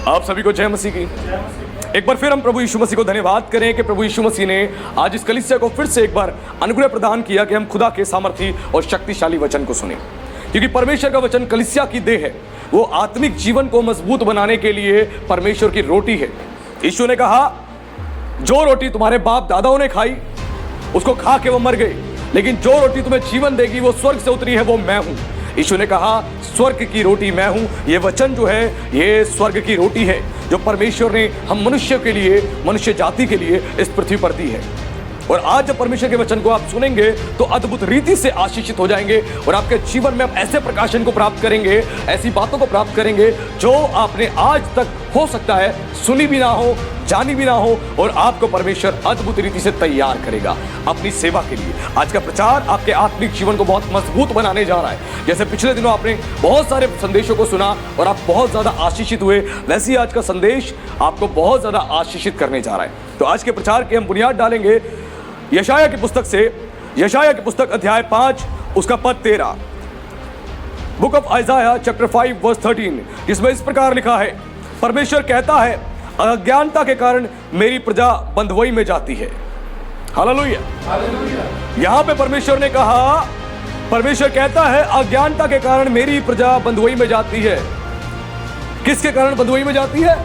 आप सभी को जय मसीह की। एक बार फिर हम प्रभु यीशु मसीह को धन्यवाद करें कि प्रभु यीशु मसीह ने आज इस कलीसिया को फिर से एक बार अनुग्रह प्रदान किया कि हम खुदा के सामर्थी और शक्तिशाली वचन को सुने, क्योंकि परमेश्वर का वचन कलीसिया की देह है। वो आत्मिक जीवन को मजबूत बनाने के लिए परमेश्वर की रोटी है। यीशु ने कहा, जो रोटी तुम्हारे बाप दादाओं ने खाई उसको खा के वो मर गए, लेकिन जो रोटी तुम्हें जीवन देगी वो स्वर्ग से उतरी है, वो मैं हूं। यीशु ने कहा, स्वर्ग की रोटी मैं हूं। ये वचन जो है ये स्वर्ग की रोटी है जो परमेश्वर ने हम मनुष्य के लिए, मनुष्य जाति के लिए इस पृथ्वी पर दी है। और आज जब परमेश्वर के वचन को आप सुनेंगे तो अद्भुत रीति से आशीषित हो जाएंगे और आपके जीवन में आप ऐसे प्रकाशन को प्राप्त करेंगे, ऐसी बातों को प्राप्त करेंगे जो आपने आज तक हो सकता है सुनी भी ना हो, जानी भी ना हो, और आपको परमेश्वर अद्भुत रीति से तैयार करेगा अपनी सेवा के लिए। आज का प्रचार आपके आत्मिक जीवन को बहुत मजबूत बनाने जा रहा है। जैसे पिछले दिनों आपने बहुत सारे संदेशों को सुना और आप बहुत ज्यादा आशीषित हुए, वैसे ही आज का संदेश आपको बहुत ज्यादा आशीषित करने जा रहा है। तो आज के प्रचार की हम बुनियाद डालेंगे यशाया की पुस्तक से, यशाया की पुस्तक अध्याय 5 उसका पद 13, book of Isaiah chapter 5 verse 13, जिसमें इस प्रकार लिखा है, परमेश्वर कहता है, अज्ञानता के कारण मेरी प्रजा बंधुआई में जाती है। हालेलुया। यहां पे परमेश्वर ने कहा, परमेश्वर कहता है अज्ञानता के कारण मेरी प्रजा बंधुआई में जाती है। किसके कारण बंधुआई में जाती है?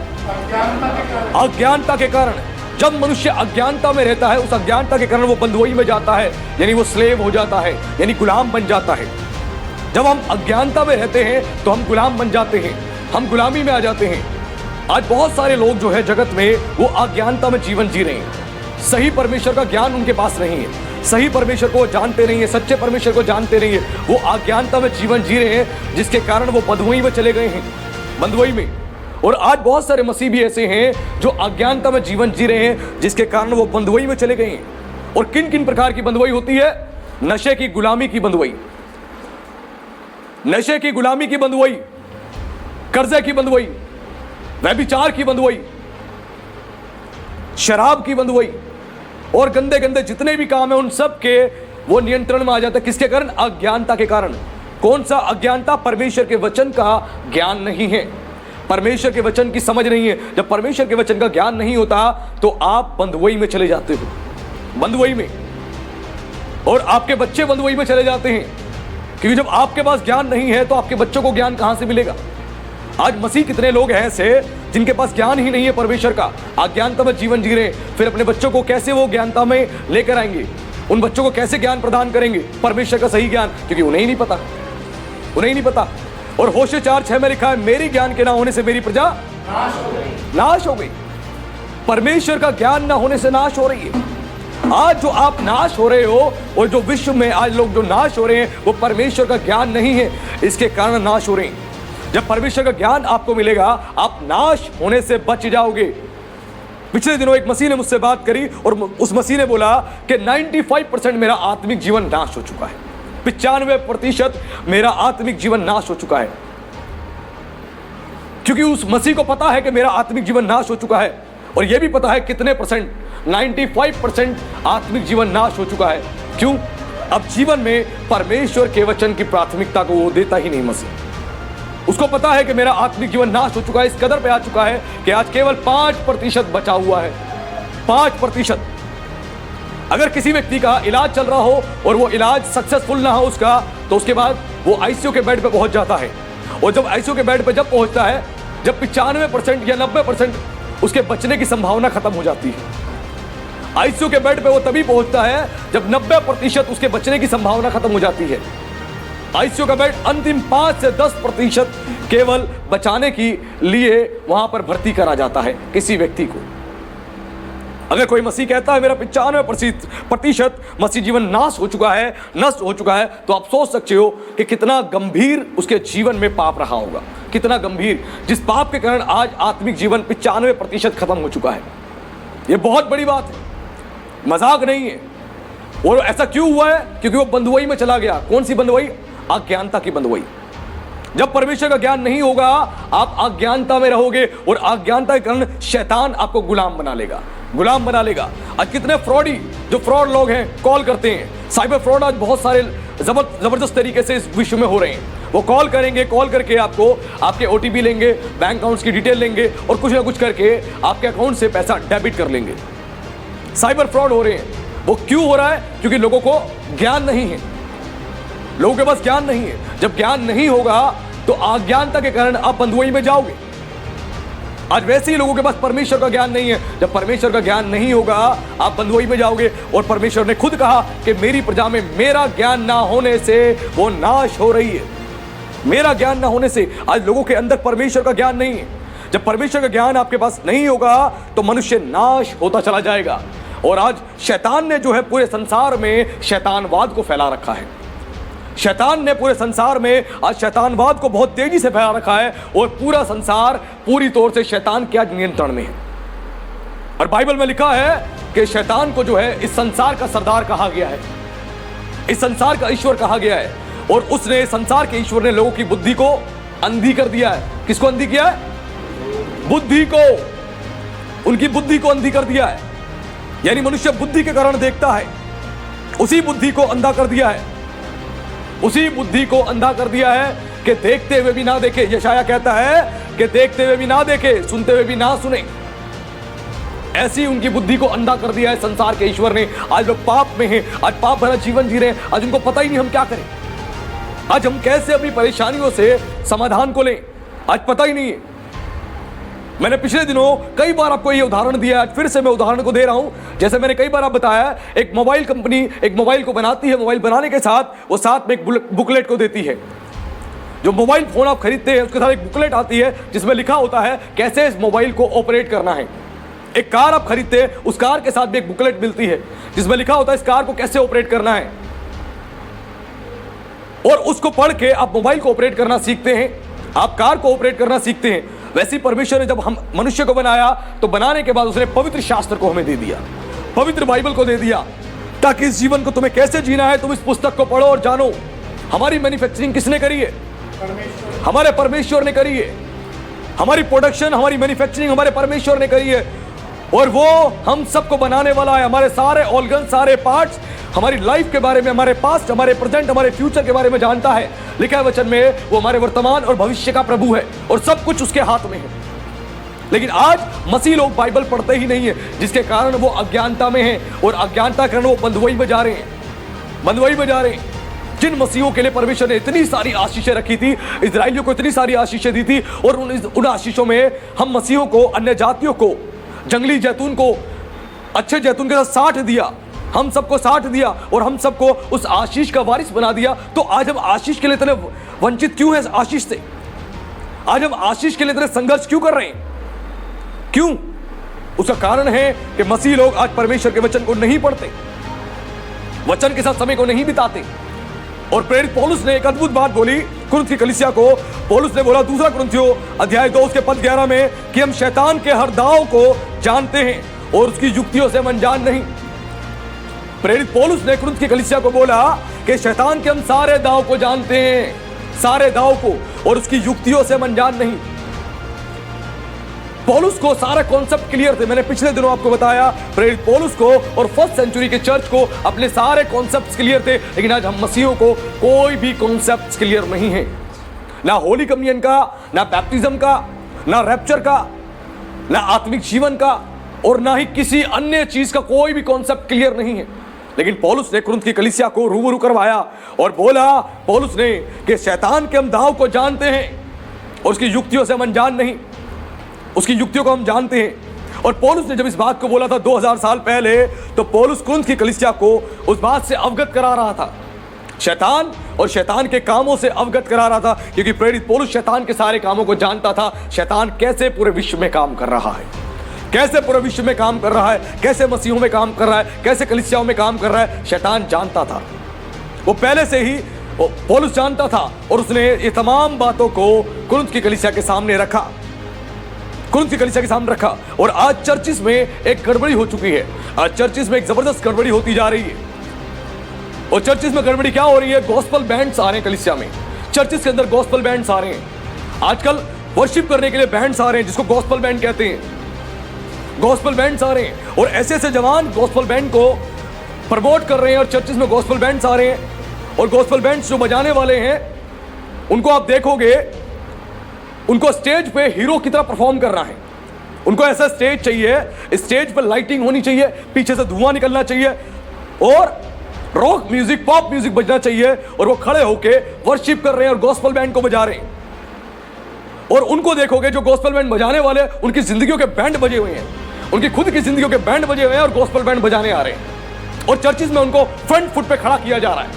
अज्ञानता के कारण। जब मनुष्य अज्ञानता में रहता है, उस अज्ञानता के कारण वो बंधुआई में जाता है, यानी वो स्लेव हो जाता है, यानी गुलाम बन जाता है। जब हम अज्ञानता में रहते हैं तो हम गुलाम बन जाते हैं, हम गुलामी में आ जाते हैं। आज बहुत सारे लोग जो है जगत में वो अज्ञानता में जीवन जी रहे हैं। सही परमेश्वर का ज्ञान उनके पास नहीं है, सही परमेश्वर को जानते नहीं है, सच्चे परमेश्वर को जानते नहीं है। वो अज्ञानता में जीवन जी रहे हैं, जिसके कारण वो बंधुआई में चले गए हैं, बंधुआई में। और आज बहुत सारे मसीह भी ऐसे हैं जो अज्ञानता में जीवन जी रहे हैं, जिसके कारण वो बंधुआई में चले गए हैं। और किन किन प्रकार की बंधुआई होती है? नशे की गुलामी की बंधुआई, नशे की गुलामी की बंधुआई, कर्जे की बंधुआई, व्यभिचार की बंधुआई, शराब की बंधुआई, और गंदे गंदे जितने भी काम है उन सब के वो नियंत्रण में आ जाता है। किसके कारण? अज्ञानता के कारण। कौन सा अज्ञानता? परमेश्वर के वचन का ज्ञान नहीं है, परमेश्वर के वचन की समझ नहीं है। जब परमेश्वर के वचन का ज्ञान नहीं होता तो आप बंधुआई में चले जाते हो, बंधुआई में, और आपके बच्चे बंधुआई में चले जाते हैं, क्योंकि जब आपके पास ज्ञान नहीं है तो आपके बच्चों को ज्ञान कहां से मिलेगा? आज मसीह कितने लोग हैं ऐसे जिनके पास ज्ञान ही नहीं है परमेश्वर का, अज्ञानता में जीवन जी रहे हैं। फिर अपने बच्चों को कैसे वो ज्ञानता में लेकर आएंगे? उन बच्चों को कैसे ज्ञान प्रदान करेंगे परमेश्वर का सही ज्ञान? क्योंकि उन्हें ही नहीं पता, उन्हें ही नहीं पता। और होशे 4:6 में लिखा है, मेरी ज्ञान के ना होने से मेरी प्रजा नाश हो गई। परमेश्वर का ज्ञान ना होने से नाश हो रही है। आज जो आप नाश हो रहे हो और जो विश्व में आज लोग जो नाश हो रहे हैं वो परमेश्वर का ज्ञान नहीं है, इसके कारण नाश हो रहे हैं। जब परमेश्वर का ज्ञान आपको मिलेगा आप नाश होने से बच जाओगे। पिछले दिनों एक मसीह ने मुझसे बात करी और उस मसीह ने बोला कि 95% मेरा आत्मिक जीवन नाश हो चुका है, 95% मेरा आत्मिक जीवन नाश हो चुका है। क्योंकि उस मसीह को पता है कि मेरा आत्मिक जीवन नाश हो चुका है, और यह भी पता है कितने परसेंट, 95% आत्मिक जीवन नाश हो चुका है। क्यों? अब जीवन में परमेश्वर के वचन की प्राथमिकता को वो देता ही नहीं मसीह। उसको पता है कि मेरा आत्मिक जीवन नाश हो चुका है, इस कदर पे आ चुका है कि आज केवल 5% बचा हुआ है। 5%। अगर किसी व्यक्ति का इलाज चल रहा हो और वो इलाज सक्सेसफुल ना हो उसका, तो उसके बाद वो आईसीयू के बेड पे पहुंच जाता है। और जब आईसीयू के बेड पे जब पहुंचता है, जब 95% या 90% उसके बचने की संभावना खत्म हो जाती है। आईसीयू के बेड पे वो तभी पहुंचता है जब 90% उसके बचने की संभावना खत्म हो जाती है। आईसीयू का बेड अंतिम 5 से 10% केवल बचाने के लिए वहां पर भर्ती करा जाता है किसी व्यक्ति को। अगर कोई मसीह कहता है मेरा 95% मसीह जीवन नाश हो चुका है, नष्ट हो चुका है, तो आप सोच सकते हो कि कितना गंभीर उसके जीवन में पाप रहा होगा, कितना गंभीर, जिस पाप के कारण आज आत्मिक जीवन 95% खत्म हो चुका है। यह बहुत बड़ी बात है, मजाक नहीं है। और ऐसा क्यों हुआ है? क्योंकि वो बंधुआई में चला गया। कौन सी बंधुआई? अज्ञानता की बंधुआई। जब परमेश्वर का ज्ञान नहीं होगा आप अज्ञानता में रहोगे, और अज्ञानता के कारण शैतान आपको गुलाम बना लेगा, गुलाम बना लेगा। आज कितने फ्रॉडी, जो फ्रॉड लोग हैं, कॉल करते हैं, साइबर फ्रॉड आज बहुत सारे जबरदस्त तरीके से इस विश्व में हो रहे हैं। वो कॉल करेंगे, कॉल करके आपको आपके ओटीपी लेंगे, बैंक अकाउंट्स की डिटेल लेंगे और कुछ ना कुछ करके आपके अकाउंट से पैसा डेबिट कर लेंगे। साइबर फ्रॉड हो रहे हैं। वो क्यों हो रहा है? क्योंकि लोगों को ज्ञान नहीं है, लोगों के पास ज्ञान नहीं है। जब ज्ञान नहीं होगा तो अज्ञानता के कारण आप बंधुआई में जाओगे। आज वैसे ही लोगों के पास परमेश्वर का ज्ञान नहीं है। जब परमेश्वर का ज्ञान नहीं होगा आप बंधुआई में जाओगे। और परमेश्वर ने खुद कहा कि मेरी प्रजा में मेरा ज्ञान ना होने से वो नाश हो रही है। मेरा ज्ञान ना होने से आज लोगों के अंदर परमेश्वर का ज्ञान नहीं है। जब परमेश्वर का ज्ञान आपके पास नहीं होगा तो मनुष्य नाश होता चला जाएगा। और आज शैतान ने जो है पूरे संसार में शैतानवाद को फैला रखा है। शैतान ने पूरे संसार में आज शैतानवाद को बहुत तेजी से फैला रखा है और पूरा संसार पूरी तौर से शैतान के नियंत्रण में है। और बाइबल में लिखा है कि शैतान को जो है इस संसार का सरदार कहा गया है, इस संसार का ईश्वर कहा गया है। और उसने, संसार के ईश्वर ने लोगों की बुद्धि को अंधी कर दिया है। किसको अंधी किया है? बुद्धि को, उनकी बुद्धि को अंधी कर दिया है। यानी मनुष्य बुद्धि के कारण देखता है, उसी बुद्धि को अंधा कर दिया है, उसी बुद्धि को अंधा कर दिया है कि देखते हुए भी ना देखे। यशाया कहता है कि देखते हुए भी ना देखे, सुनते हुए भी ना सुने। ऐसी उनकी बुद्धि को अंधा कर दिया है संसार के ईश्वर ने। आज लोग पाप में हैं, आज पाप भरा जीवन जी रहे हैं। आज उनको पता ही नहीं हम क्या करें, आज हम कैसे अपनी परेशानियों से समाधान को लें, आज पता ही नहीं है। मैंने पिछले दिनों कई बार आपको ये उदाहरण दिया, आज फिर से मैं उदाहरण को दे रहा हूं। जैसे मैंने कई बार आप बताया, एक मोबाइल कंपनी एक मोबाइल को बनाती है, मोबाइल बनाने के साथ वो साथ में एक बुकलेट को देती है। जो मोबाइल फोन आप खरीदते हैं उसके साथ एक बुकलेट आती है जिसमें लिखा होता है कैसे इस मोबाइल को ऑपरेट करना है। एक कार आप खरीदते हैं, उस कार के साथ भी एक बुकलेट मिलती है जिसमें लिखा होता है इस कार को कैसे ऑपरेट करना है। और उसको पढ़ के आप मोबाइल को ऑपरेट करना सीखते हैं, आप कार को ऑपरेट करना सीखते हैं। वैसे परमेश्वर ने जब हम मनुष्य को बनाया तो बनाने के बाद उसने पवित्र शास्त्र को हमें दे दिया, पवित्र बाइबल को दे दिया, ताकि इस जीवन को तुम्हें कैसे जीना है तुम इस पुस्तक को पढ़ो और जानो। हमारी मैन्युफैक्चरिंग किसने करी है? हमारे परमेश्वर ने करी है। हमारी प्रोडक्शन, हमारी मैन्युफैक्चरिंग हमारे परमेश्वर ने करी है। और वो हम सबको बनाने वाला है। हमारे सारे ऑर्गन, सारे पार्ट्स, हमारी लाइफ के बारे में, हमारे पास्ट, हमारे प्रेजेंट, हमारे फ्यूचर के बारे में जानता है। लिखा है वचन में वो हमारे वर्तमान और भविष्य का प्रभु है और सब कुछ उसके हाथ में है। लेकिन आज मसीह लोग बाइबल पढ़ते ही नहीं है, जिसके कारण वो अज्ञानता में है और अज्ञानता के कारण वो बंधुआई में जा रहे हैं, बंधुआई में जा रहे हैं। जिन मसीहों के लिए परमेश्वर ने इतनी सारी आशीषें रखी थी, इजराइलियों को इतनी सारी आशीषें दी थी, और उन आशीषों में हम मसीहों को, अन्य जातियों को, जंगली जैतून को अच्छे जैतून के साथ साथ दिया, हम सबको साथ दिया और हम सबको उस आशीष का वारिस बना दिया। तो आज हम आशीष के लिए इतने वंचित क्यों हैं? आशीष से आज हम आशीष के लिए इतने संघर्ष क्यों कर रहे हैं? क्यों? उसका कारण है कि मसीह लोग आज परमेश्वर के वचन को नहीं पढ़ते, वचन के साथ समय को नहीं बिताते। और प्रेरित पौलुस ने एक अद्भुत बात बोली कुरिन्थ की कलीसिया को। पौलुस ने बोला 2 कुरिन्थियों अध्याय 2 उसके पद 11 में कि हम शैतान के हर दाव को जानते हैं और उसकी युक्तियों से हम अनजान नहीं। प्रेरित पौलुस ने कुरिन्थ की कलीसिया को बोला कि शैतान के हम सारे दाव को जानते हैं, सारे दाव को, और उसकी युक्तियों से हम अनजान नहीं। पौलुस को सारे कॉन्सेप्ट क्लियर थे। मैंने पिछले दिनों आपको बताया प्रेरित पौलुस को और फर्स्ट सेंचुरी के चर्च को अपने सारे कॉन्सेप्ट्स क्लियर थे। लेकिन आज हम मसीहों को कोई भी कॉन्सेप्ट्स क्लियर नहीं है, ना होली कम्युनियन का, ना बैप्टिज्म का, ना रैप्चर का, ना आत्मिक जीवन का, और ना ही किसी अन्य चीज का कोई भी कॉन्सेप्ट क्लियर नहीं है। लेकिन पौलुस ने कुरिन्थ की कलीसिया को रूबरू करवाया और बोला पौलुस ने कि शैतान के हम दाव को जानते हैं और उसकी युक्तियों से हम अनजान नहीं, उसकी युक्तियों को हम जानते हैं। और पौलुस ने जब इस बात को बोला था 2000 साल पहले, तो पौलुस कुरिन्थ की कलीसिया को उस बात से अवगत करा रहा था, शैतान और शैतान के कामों से अवगत करा रहा था, क्योंकि प्रेरित पौलुस शैतान के सारे कामों को जानता था। शैतान कैसे पूरे विश्व में काम कर रहा है, कैसे पूरे विश्व में काम कर रहा है, कैसे मसीहों में काम कर रहा है, कैसे कलीसियाओं में काम कर रहा है, शैतान जानता था। वो पहले से ही पौलुस जानता था और उसने ये तमाम बातों को कुरिन्थ की कलीसिया के सामने रखा, कुरिन्थ की कलीसिया के सामने रखा। और आज चर्चिस में एक गड़बड़ी हो चुकी है, आज चर्चिस में एक जबरदस्त गड़बड़ी होती जा रही है। और चर्चिस में गड़बड़ी क्या हो रही है? गॉस्पल बैंड्स आ रहे हैं कलीसिया में, चर्चिस के अंदर गॉस्पल बैंड्स आ रहे हैं। आजकल वर्शिप करने के लिए बैंड्स आ रहे हैं जिसको गॉस्पल बैंड कहते हैं, गॉस्पल बैंड्स आ रहे हैं। और ऐसे ऐसे जवान गॉस्पल बैंड को प्रमोट कर रहे हैं और चर्चिस में गॉस्पल बैंड्स आ रहे हैं। और गॉस्पल बैंड्स जो बजाने वाले हैं उनको आप देखोगे, उनको स्टेज पे हीरो की तरह परफॉर्म करना है। उनको ऐसा स्टेज चाहिए, स्टेज पर लाइटिंग होनी चाहिए, पीछे से धुआं निकलना चाहिए और रॉक म्यूजिक, पॉप म्यूजिक बजना चाहिए और वो खड़े होके वर्शिप कर रहे हैं और गॉस्पेल बैंड को बजा रहे हैं। और उनको देखोगे जो गॉस्पेल बैंड बजाने वाले, उनकी जिंदगियों के बैंड बजे हुए हैं, उनकी खुद की जिंदगियों के बैंड बजे हुए हैं और गॉस्पेल बैंड बजाने आ रहे हैं और चर्चिस में उनको फ्रंट फुट पे खड़ा किया जा रहा है।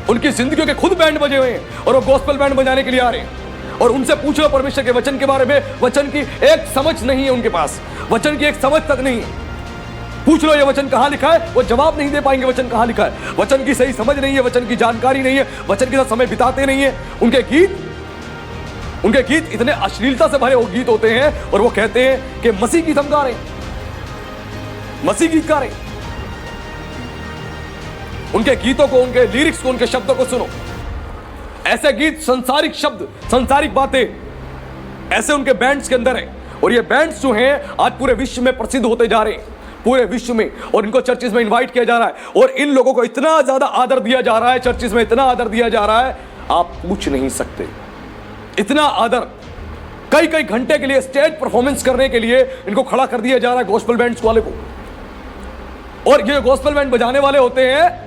उनकी जिंदगियों के खुद बैंड बजे हुए हैं और वो गॉस्पेल बैंड बजाने के लिए आ रहे हैं। और उनसे पूछ लो परमेश्वर के वचन के बारे में, वचन की एक समझ नहीं है उनके पास, वचन की एक समझ तक नहीं है। पूछ लो ये वचन कहां लिखा है, वो जवाब नहीं दे पाएंगे वचन कहां लिखा है। वचन की सही समझ नहीं है, वचन की जानकारी नहीं है, वचन के साथ समय बिताते नहीं है। उनके गीत इतने अश्लीलता से भरे गीत होते हैं और वो कहते हैं कि मसीह गीत हम गा रहे हैं, मसीह गीत गा रहे हैं। उनके गीतों को, उनके लिरिक्स को, उनके शब्दों को सुनो। ऐसे गीत, संसारिक शब्द, संसारिक बातें ऐसे उनके बैंड्स के अंदर है। और ये बैंड्स जो हैं आज पूरे विश्व में प्रसिद्ध होते जा रहे हैं, पूरे विश्व में। और इनको चर्चिस में इनवाइट किया जा रहा है और इन लोगों को इतना ज्यादा आदर दिया जा रहा है, चर्चिस में इतना आदर दिया जा रहा है आप पूछ नहीं सकते। इतना आदर, कई कई घंटे के लिए स्टेज परफॉर्मेंस करने के लिए इनको खड़ा कर दिया जा रहा है गॉस्पेल बैंड्स वाले को। और ये गॉस्पेल बैंड बजाने वाले होते हैं,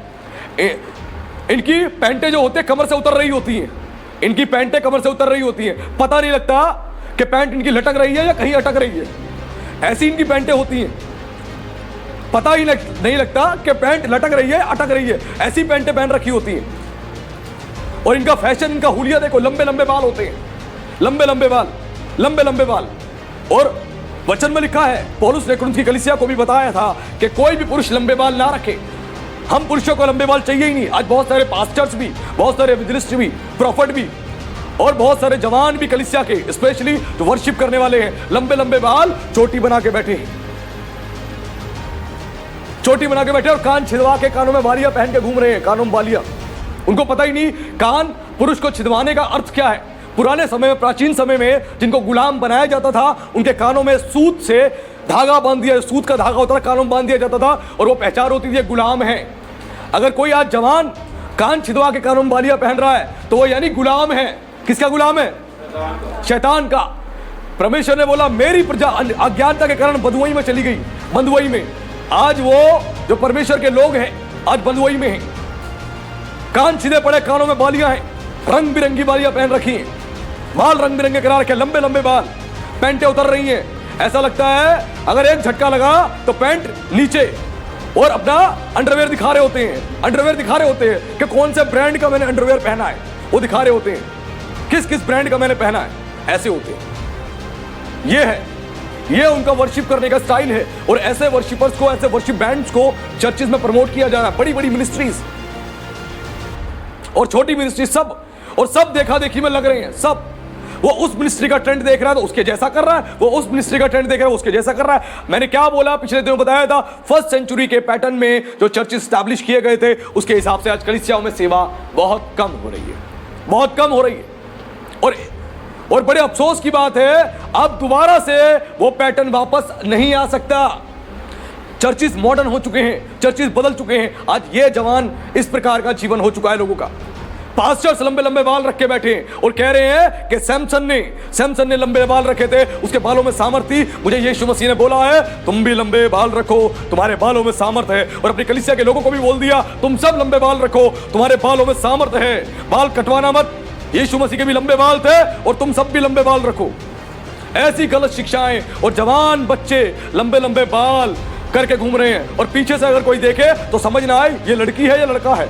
इनकी पैंटें जो होती है कमर से उतर रही होती हैं, इनकी पैंटें कमर से उतर रही होती हैं, पता नहीं लगता कि पैंट इनकी लटक रही है या कहीं अटक रही है। ऐसी इनकी पैंटें होती हैं, पता ही नहीं लगता कि पैंट लटक रही है अटक रही है, ऐसी पैंटें पहन रखी होती हैं। और इनका फैशन, इनका हुलिया देखो, लंबे लंबे बाल होते हैं, लंबे लंबे बाल, लंबे लंबे बाल। और वचन में लिखा है, पौलुस ने कुरिन्थ की कलीसिया को भी बताया था कि कोई भी पुरुष लंबे बाल ना रखे। हम पुरुषों को लंबे बाल चाहिए ही नहीं। आज बहुत सारे पास्टर्स भी, बहुत सारे एवेंजलिस्ट भी, प्रॉफिट भी और बहुत सारे जवान भी कलीसिया के, स्पेशली जो वर्शिप करने वाले हैं, लंबे लंबे बाल चोटी बना के बैठे हैं, चोटी बना के बैठे और कान छिदवा के कानों में बालियां पहन के घूम रहे हैं, कानों में बालियां। उनको पता ही नहीं कान पुरुष को छिदवाने का अर्थ क्या है। पुराने समय में, प्राचीन समय में जिनको गुलाम बनाया जाता था, उनके कानों में सूत से धागा बांध दिया, सूत का धागा होता था, कानों में बांध दिया जाता था और वो पहचान होती थी गुलाम है। अगर कोई आज जवान कान छिदवा के कानों में बालियां पहन रहा है तो वो यानी गुलाम है। किसका गुलाम है? शैतान का। परमेश्वर ने बोला मेरी प्रजा अज्ञानता के कारण बंधुआई में चली गई, बंधुआई में। आज वो जो परमेश्वर के लोग हैं आज बंधुआई में हैं, कान सीधे पड़े, कानों में बालियां हैं, रंग बिरंगी बालियां पहन रखी हैं, बाल रंग बिरंगे करा रखे, लंबे लंबे बाल, पैंटें उतर रही हैं। ऐसा लगता है अगर एक झटका लगा तो पैंट नीचे और अपना अंडरवेयर दिखा रहे होते हैं, अंडरवेयर दिखा रहे होते हैं कि कौन से ब्रांड का मैंने अंडरवेयर पहना है, वो दिखा रहे होते हैं किस किस ब्रांड का मैंने पहना है। ऐसे होते हैं। ये उनका वर्शिप करने का स्टाइल है। और ऐसे वर्शिपर्स को, ऐसे वर्शिप बैंड्स को चर्चेस में प्रमोट किया जा रहा है। बड़ी बड़ी मिनिस्ट्रीज और छोटी मिनिस्ट्री सब, और सब देखा देखी में लग रहे हैं। सब, वो उस मिनिस्ट्री का ट्रेंड देख रहा है तो उसके जैसा कर रहा है, वो उस मिनिस्ट्री का ट्रेंड देख रहा है उसके जैसा कर रहा है। मैंने क्या बोला पिछले दिनों, बताया था फर्स्ट सेंचुरी के पैटर्न में जो चर्चेस स्टैब्लिश किए गए थे उसके हिसाब से आज कलीसियाओं में सेवा बहुत कम हो रही है, बहुत कम हो रही है। और बड़े अफसोस की बात है अब दोबारा से वो पैटर्न वापस नहीं आ सकता। चर्चेस मॉडर्न हो चुके हैं, चर्चेस बदल चुके हैं। आज ये जवान, इस प्रकार का जीवन हो चुका है लोगों का। पास्टर्स लंबे लंबे बाल रख के बैठे हैं और कह रहे हैं कि सैमसन ने लंबे बाल रखे थे, उसके बालों में सामर्थ थी। मुझे यीशु मसीह ने बोला है तुम भी लंबे बाल रखो, तुम्हारे बालों में सामर्थ है। और अपनी कलीसिया के लोगों को भी बोल दिया तुम सब लंबे बाल रखो, तुम्हारे बालों में सामर्थ है, बाल कटवाना मत। यीशु मसीह के भी लंबे बाल थे और तुम सब भी लंबे बाल रखो। ऐसी गलत शिक्षाएं, और जवान बच्चे लंबे लंबे बाल करके घूम रहे हैं। और पीछे से अगर कोई देखे तो समझ ना आए ये लड़की है या लड़का है।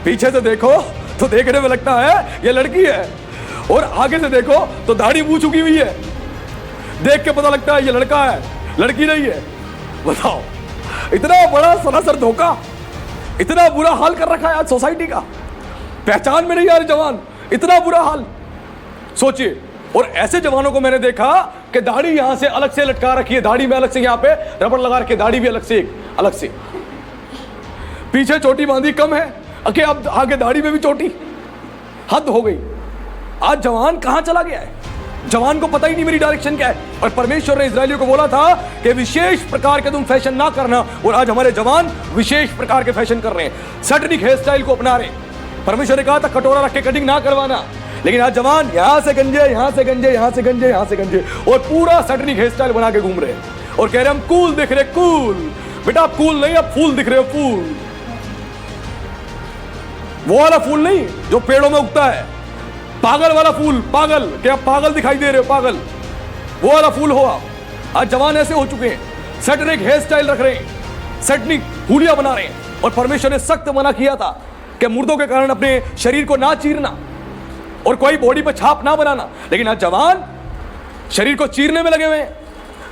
पीछे से देखो तो देखने में लगता है ये लड़की है, और आगे से देखो तो दाढ़ी मुंह चुकी हुई है, देख के पता लगता है ये लड़का है, लड़की नहीं है। बताओ, इतना बड़ा सरासर धोखा, इतना बुरा हाल कर रखा है आज सोसाइटी का। पहचान में नहीं आ रही जवान, इतना बुरा हाल सोचिए। और ऐसे जवानों को मैंने देखा कि दाढ़ी यहां से अलग से लटका रखी है, दाढ़ी में अलग से यहाँ पे रबड़ लगा रखी है, दाढ़ी भी अलग से, पीछे चोटी बांधी कम है, अके अब आगे दाढ़ी में भी चोटी, हद हो गई। आज जवान कहां चला गया है? जवान को पता ही नहीं मेरी डायरेक्शन क्या है। और परमेश्वर ने इजरायलियों को बोला था कि विशेष प्रकार के तुम फैशन ना करना, और आज हमारे जवान विशेष प्रकार के फैशन कर रहे हैं, सैटेनिक हेयर स्टाइल को अपना रहे हैं, परमेश्वर ने कहा था कटोरा रख के कटिंग ना करवाना, लेकिन आज जवान यहां से गंजे, यहां से गंजे, यहां से गंजे, यहां से गंजे, और पूरा सैटनिक हेयर स्टाइल बना के घूम रहे हैं और कह रहे हम कूल दिख रहे। कूल बेटा, आप कूल नहीं, आप फूल दिख रहे हो, फूल। वो वाला फूल नहीं जो पेड़ों में उगता है, पागल वाला फूल। पागल, क्या पागल दिखाई दे रहे हो? पागल, वो वाला फूल हो आप। आज जवान ऐसे हो चुके हैं, सैटनिक हेयर स्टाइल रख रहे हैं, सैटनिक हुलिया बना रहे हैं। और परमेश्वर ने सख्त मना किया था कि मुर्दों के कारण अपने शरीर को ना चीरना और कोई बॉडी पर छाप ना बनाना, लेकिन आज जवान शरीर को चीरने में लगे हुए हैं।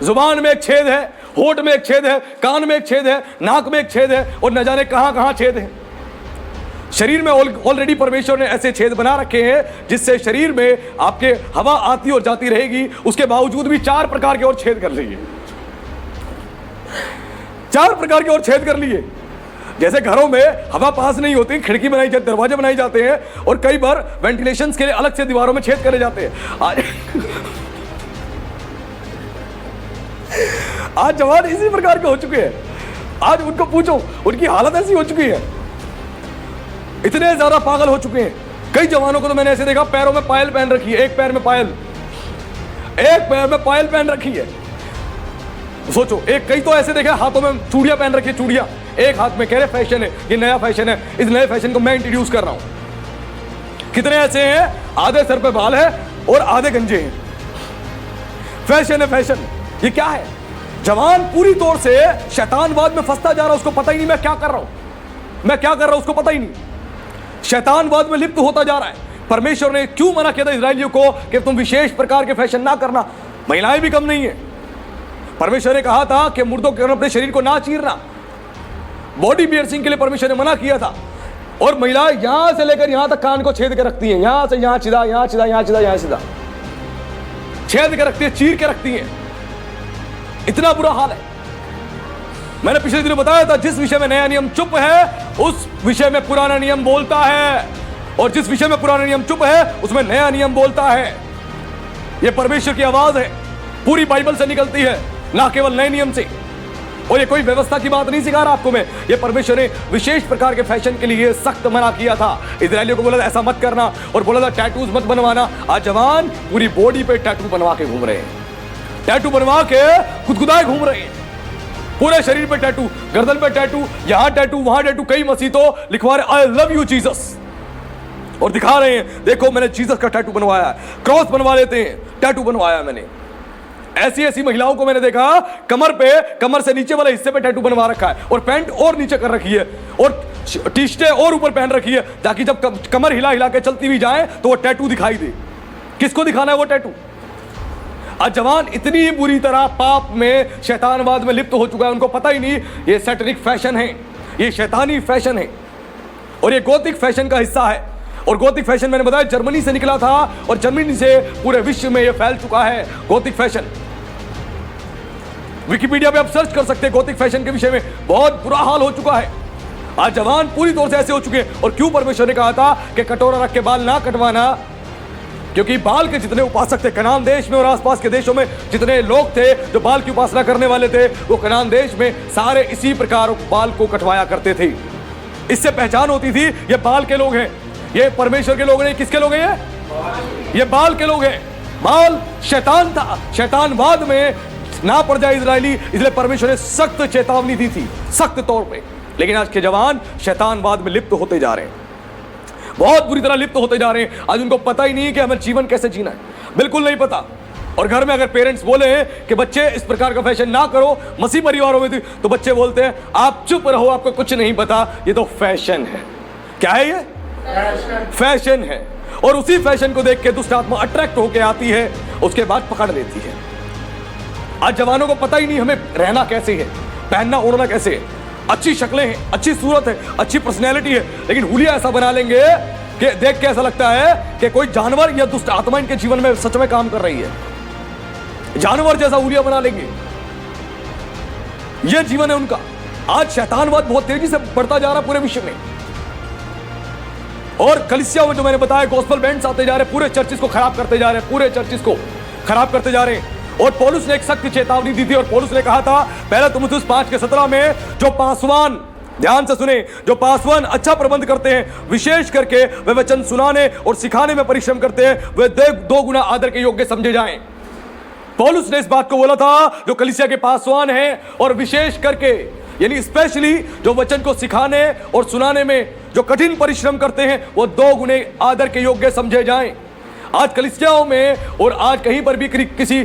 जुबान में एक छेद है, होठ में एक छेद है, कान में एक छेद है, नाक में एक छेद है, और न जाने कहां कहां छेद है। शरीर में ऑलरेडी परमेश्वर ने ऐसे छेद बना रखे हैं जिससे शरीर में आपके हवा आती और जाती रहेगी। उसके बावजूद भी 4 प्रकार के और छेद कर लिए, 4 प्रकार के और छेद कर लिए। जैसे घरों में हवा पास नहीं होती, खिड़की बनाई जाती, दरवाजे बनाए जाते हैं, और कई बार वेंटिलेशन के लिए अलग से दीवारों में छेद करे जाते हैं। आज जवान इसी प्रकार के हो चुके हैं। आज उनको पूछो, उनकी हालत ऐसी हो चुकी है, इतने ज्यादा पागल हो चुके हैं। कई जवानों को तो मैंने ऐसे देखा, पैरों में पायल पहन रखी है, एक पैर में पायल, एक पैर में पायल पहन रखी है। सोचो, एक कई तो ऐसे देखे हाथों में चूड़ियां पहन रखी है, चूड़ियां एक हाथ में, कह रहे फैशन है, ये नया फैशन है, इस नए फैशन को मैं इंट्रोड्यूस कर रहा हूं। कितने ऐसे हैं आधे सर पे बाल है और आधे गंजे हैं। फैशन है, फैशन। ये क्या है? जवान पूरी तौर से शैतानवाद में फंसता जा रहा है, उसको पता ही नहीं मैं क्या कर रहा हूं, मैं क्या कर रहा हूं, उसको पता ही नहीं। शैतानवाद में लिप्त होता जा रहा है। परमेश्वर ने क्यों मना किया था इस्राएलियों को कि तुम विशेष प्रकार के फैशन ना करना? महिलाएं भी कम नहीं है। परमेश्वर ने कहा था कि मुर्दों के अपने शरीर को ना चीरना, बॉडी पियर्सिंग के लिए परमेश्वर ने मना किया था। और महिलाएं यहां से लेकर यहां तक कान को छेद के रखती हैं, यहां से यहां सीधा, यहां सीधा, यहां सीधा, यहां सीधा छेद के रखती है, चीर के रखती हैं। इतना बुरा हाल है। मैंने पिछले दिनों बताया था, जिस विषय में नया नियम चुप है उस विषय में पुराना नियम बोलता है, और जिस विषय में पुराना नियम चुप है उसमें नया नियम बोलता है। यह परमेश्वर की आवाज है, पूरी बाइबल से निकलती है, ना केवल नए नियम से। और ये कोई व्यवस्था की बात नहीं सिखा रहा आपको मैं, ये परमेश्वर ने विशेष प्रकार के फैशन के लिए सख्त मना किया था। इस्राएलियों को बोला था ऐसा मत करना, और बोला था टैटूज मत बनवाना। आज जवान पूरी बॉडी पे टैटू बनवा के घूम रहे हैं, टैटू बनवा के खुदखुदाए घूम रहे हैं, पूरे शरीर पे टैटू, गर्दन पे टैटू, यहां टैटू, वहां टैटू। कई मसीह तो लिखवा रहे आई लव यू जीसस, और दिखा रहे हैं देखो मैंने जीसस का टैटू बनवाया है। क्रॉस बनवा लेते हैं, टैटू बनवाया मैंने। ऐसी ऐसी महिलाओं को मैंने देखा कमर पे, कमर से नीचे वाले हिस्से पे टैटू बनवा रखा है, और पैंट और नीचे कर रखी है, और टी शर्टें और ऊपर पहन रखी है, ताकि जब कमर हिला हिला के चलती हुई जाए तो वो टैटू दिखाई दे। किसको दिखाना है वो टैटू? आज जवान इतनी बुरी तरह पाप में, शैतानवाद में लिप्त हो चुका है, उनको पता ही नहीं ये सैटनिक फैशन है, ये शैतानी फैशन है, और ये गोथिक फैशन का हिस्सा है। और गोथिक फैशन मैंने बताया जर्मनी से निकला था, और जर्मनी से पूरे विश्व में ये फैल चुका है गोथिक फैशन। विकिपीडिया पे आप सर्च कर सकते हैं गोथिक फैशन के विषय में, बहुत बुरा हाल हो चुका है। आज जवान पूरी तौर से ऐसे हो चुके हैं। और क्यों परमेश्वर ने कहा था कि कटोरा रख के बाल ना कटवाना? क्योंकि बाल के जितने उपासक थे कनान देश में और आसपास के देशों में, जितने लोग थे जो बाल की उपासना करने वाले थे, वो कनान देश में सारे इसी प्रकार बाल को कटवाया करते थे। इससे पहचान होती थी ये बाल के लोग हैं, ये परमेश्वर के लोग नहीं। किसके लोग हैं ये बाल के लोग हैं। बाल शैतान था, शैतानवाद में ना पड़ जाए इजरायली, इसलिए परमेश्वर ने सख्त चेतावनी दी थी, सख्त तौर पे। लेकिन आज के जवान शैतानवाद में लिप्त होते जा रहे हैं, बहुत बुरी तरह लिप्त होते जा रहे हैं। आज उनको पता ही नहीं कि हमें जीवन कैसे जीना है, बिल्कुल नहीं पता। और घर में अगर पेरेंट्स बोले कि बच्चे इस प्रकार का फैशन ना करो, मसीह परिवारों में तो बच्चे बोलते हैं आप चुप रहो, आपको कुछ नहीं पता, ये तो फैशन है। क्या है ये? फैशन है। और उसी फैशन को देख के दुष्ट आत्मा अट्रैक्ट होकर आती है, उसके बाद पकड़ लेती है। आज जवानों को पता ही नहीं हमें रहना कैसे है, पहनना ओढ़ना कैसे है। अच्छी शक्लें हैं, अच्छी सूरत है, अच्छी पर्सनैलिटी है, लेकिन हुलिया ऐसा बना लेंगे कि देख के ऐसा लगता है कि कोई जानवर या दुष्ट आत्मा इनके जीवन में सच में काम कर रही है। जानवर जैसा हुलिया बना लेंगे, यह जीवन है उनका। आज शैतानवाद बहुत तेजी से बढ़ता जा रहा है पूरे विश्व में, और कलीसिया में जो मैंने बताया गॉस्पेल बैंड्स आते जा रहे हैं, पूरे चर्चिस को खराब करते जा रहे हैं, पूरे चर्चिस को खराब करते जा रहे हैं। और पौलुस ने एक सख्त चेतावनी दी थी, और पौलुस ने कहा था पहले तीमुथियुस 5:17 में, जो पासवान ध्यान से सुने, जो पासवान अच्छा प्रबंध करते हैं, विशेष करके वे वचन सुनाने और सिखाने में परिश्रम करते हैं, वे 2 गुना आदर के योग्य समझे जाएं। पौलुस ने इस बात को बोला था, जो कलीसिया के पासवान हैं और विशेष करके यानी स्पेशली जो वचन को सिखाने और सुनाने में जो कठिन परिश्रम करते हैं, वो 2 गुने आदर के योग्य समझे जाएं। आज कलीसियाओं में और आज कहीं पर भी किसी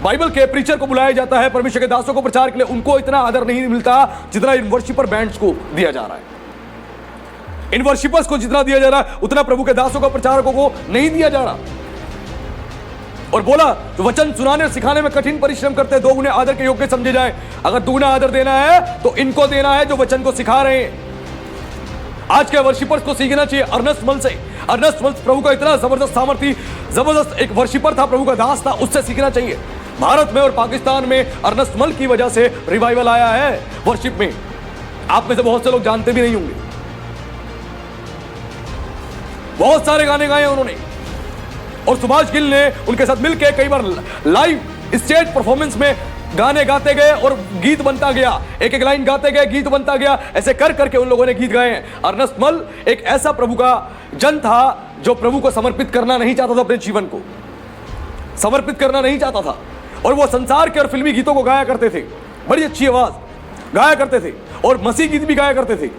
बाइबल के प्रीचर को बुलाया जाता है, परमेश्वर के दासों को प्रचार के लिए, उनको इतना आदर नहीं मिलता जितना इन वर्शिपर बैंड्स को दिया जा रहा है। इन वर्शिपर्स को जितना दिया जा रहा है उतना प्रभु के दासों को, प्रचारकों को नहीं दिया जा रहा। और बोला, तो वचन सुनाने और सिखाने में कठिन परिश्रम करते हैं, 2 गुने आदर के योग्य समझे जाए। अगर 2 गुना आदर देना है तो इनको देना है जो वचन को सिखा रहे हैं। आज के वर्शिपर्स को सीखना चाहिए अर्नेस्ट मल से। अर्नेस्ट मल प्रभु का इतना जबरदस्त सामर्थ्य, जबरदस्त एक वर्शिपर था, प्रभु का दास था, उससे सीखना चाहिए। भारत में और पाकिस्तान में अर्नेस्ट मल की वजह से रिवाइवल आया है वर्शिप में। आप में से बहुत से लोग जानते भी नहीं होंगे। बहुत सारे गाने गाए उन्होंने, और सुभाष गिल ने उनके साथ मिलकर कई बार लाइव स्टेज परफॉर्मेंस में गाने गाते गए और गीत बनता गया, एक लाइन गाते गए, गीत बनता गया, ऐसे कर करके उन लोगों ने गीत गाए हैं। अर्नेस्ट मल एक ऐसा प्रभु का जन था जो प्रभु को समर्पित करना नहीं चाहता था, अपने जीवन को समर्पित करना नहीं चाहता था, और वो संसार के और फिल्मी गीतों को गाया करते थे, बड़ी अच्छी आवाज गाया करते थे, और मसीह गीत भी गाया करते थे।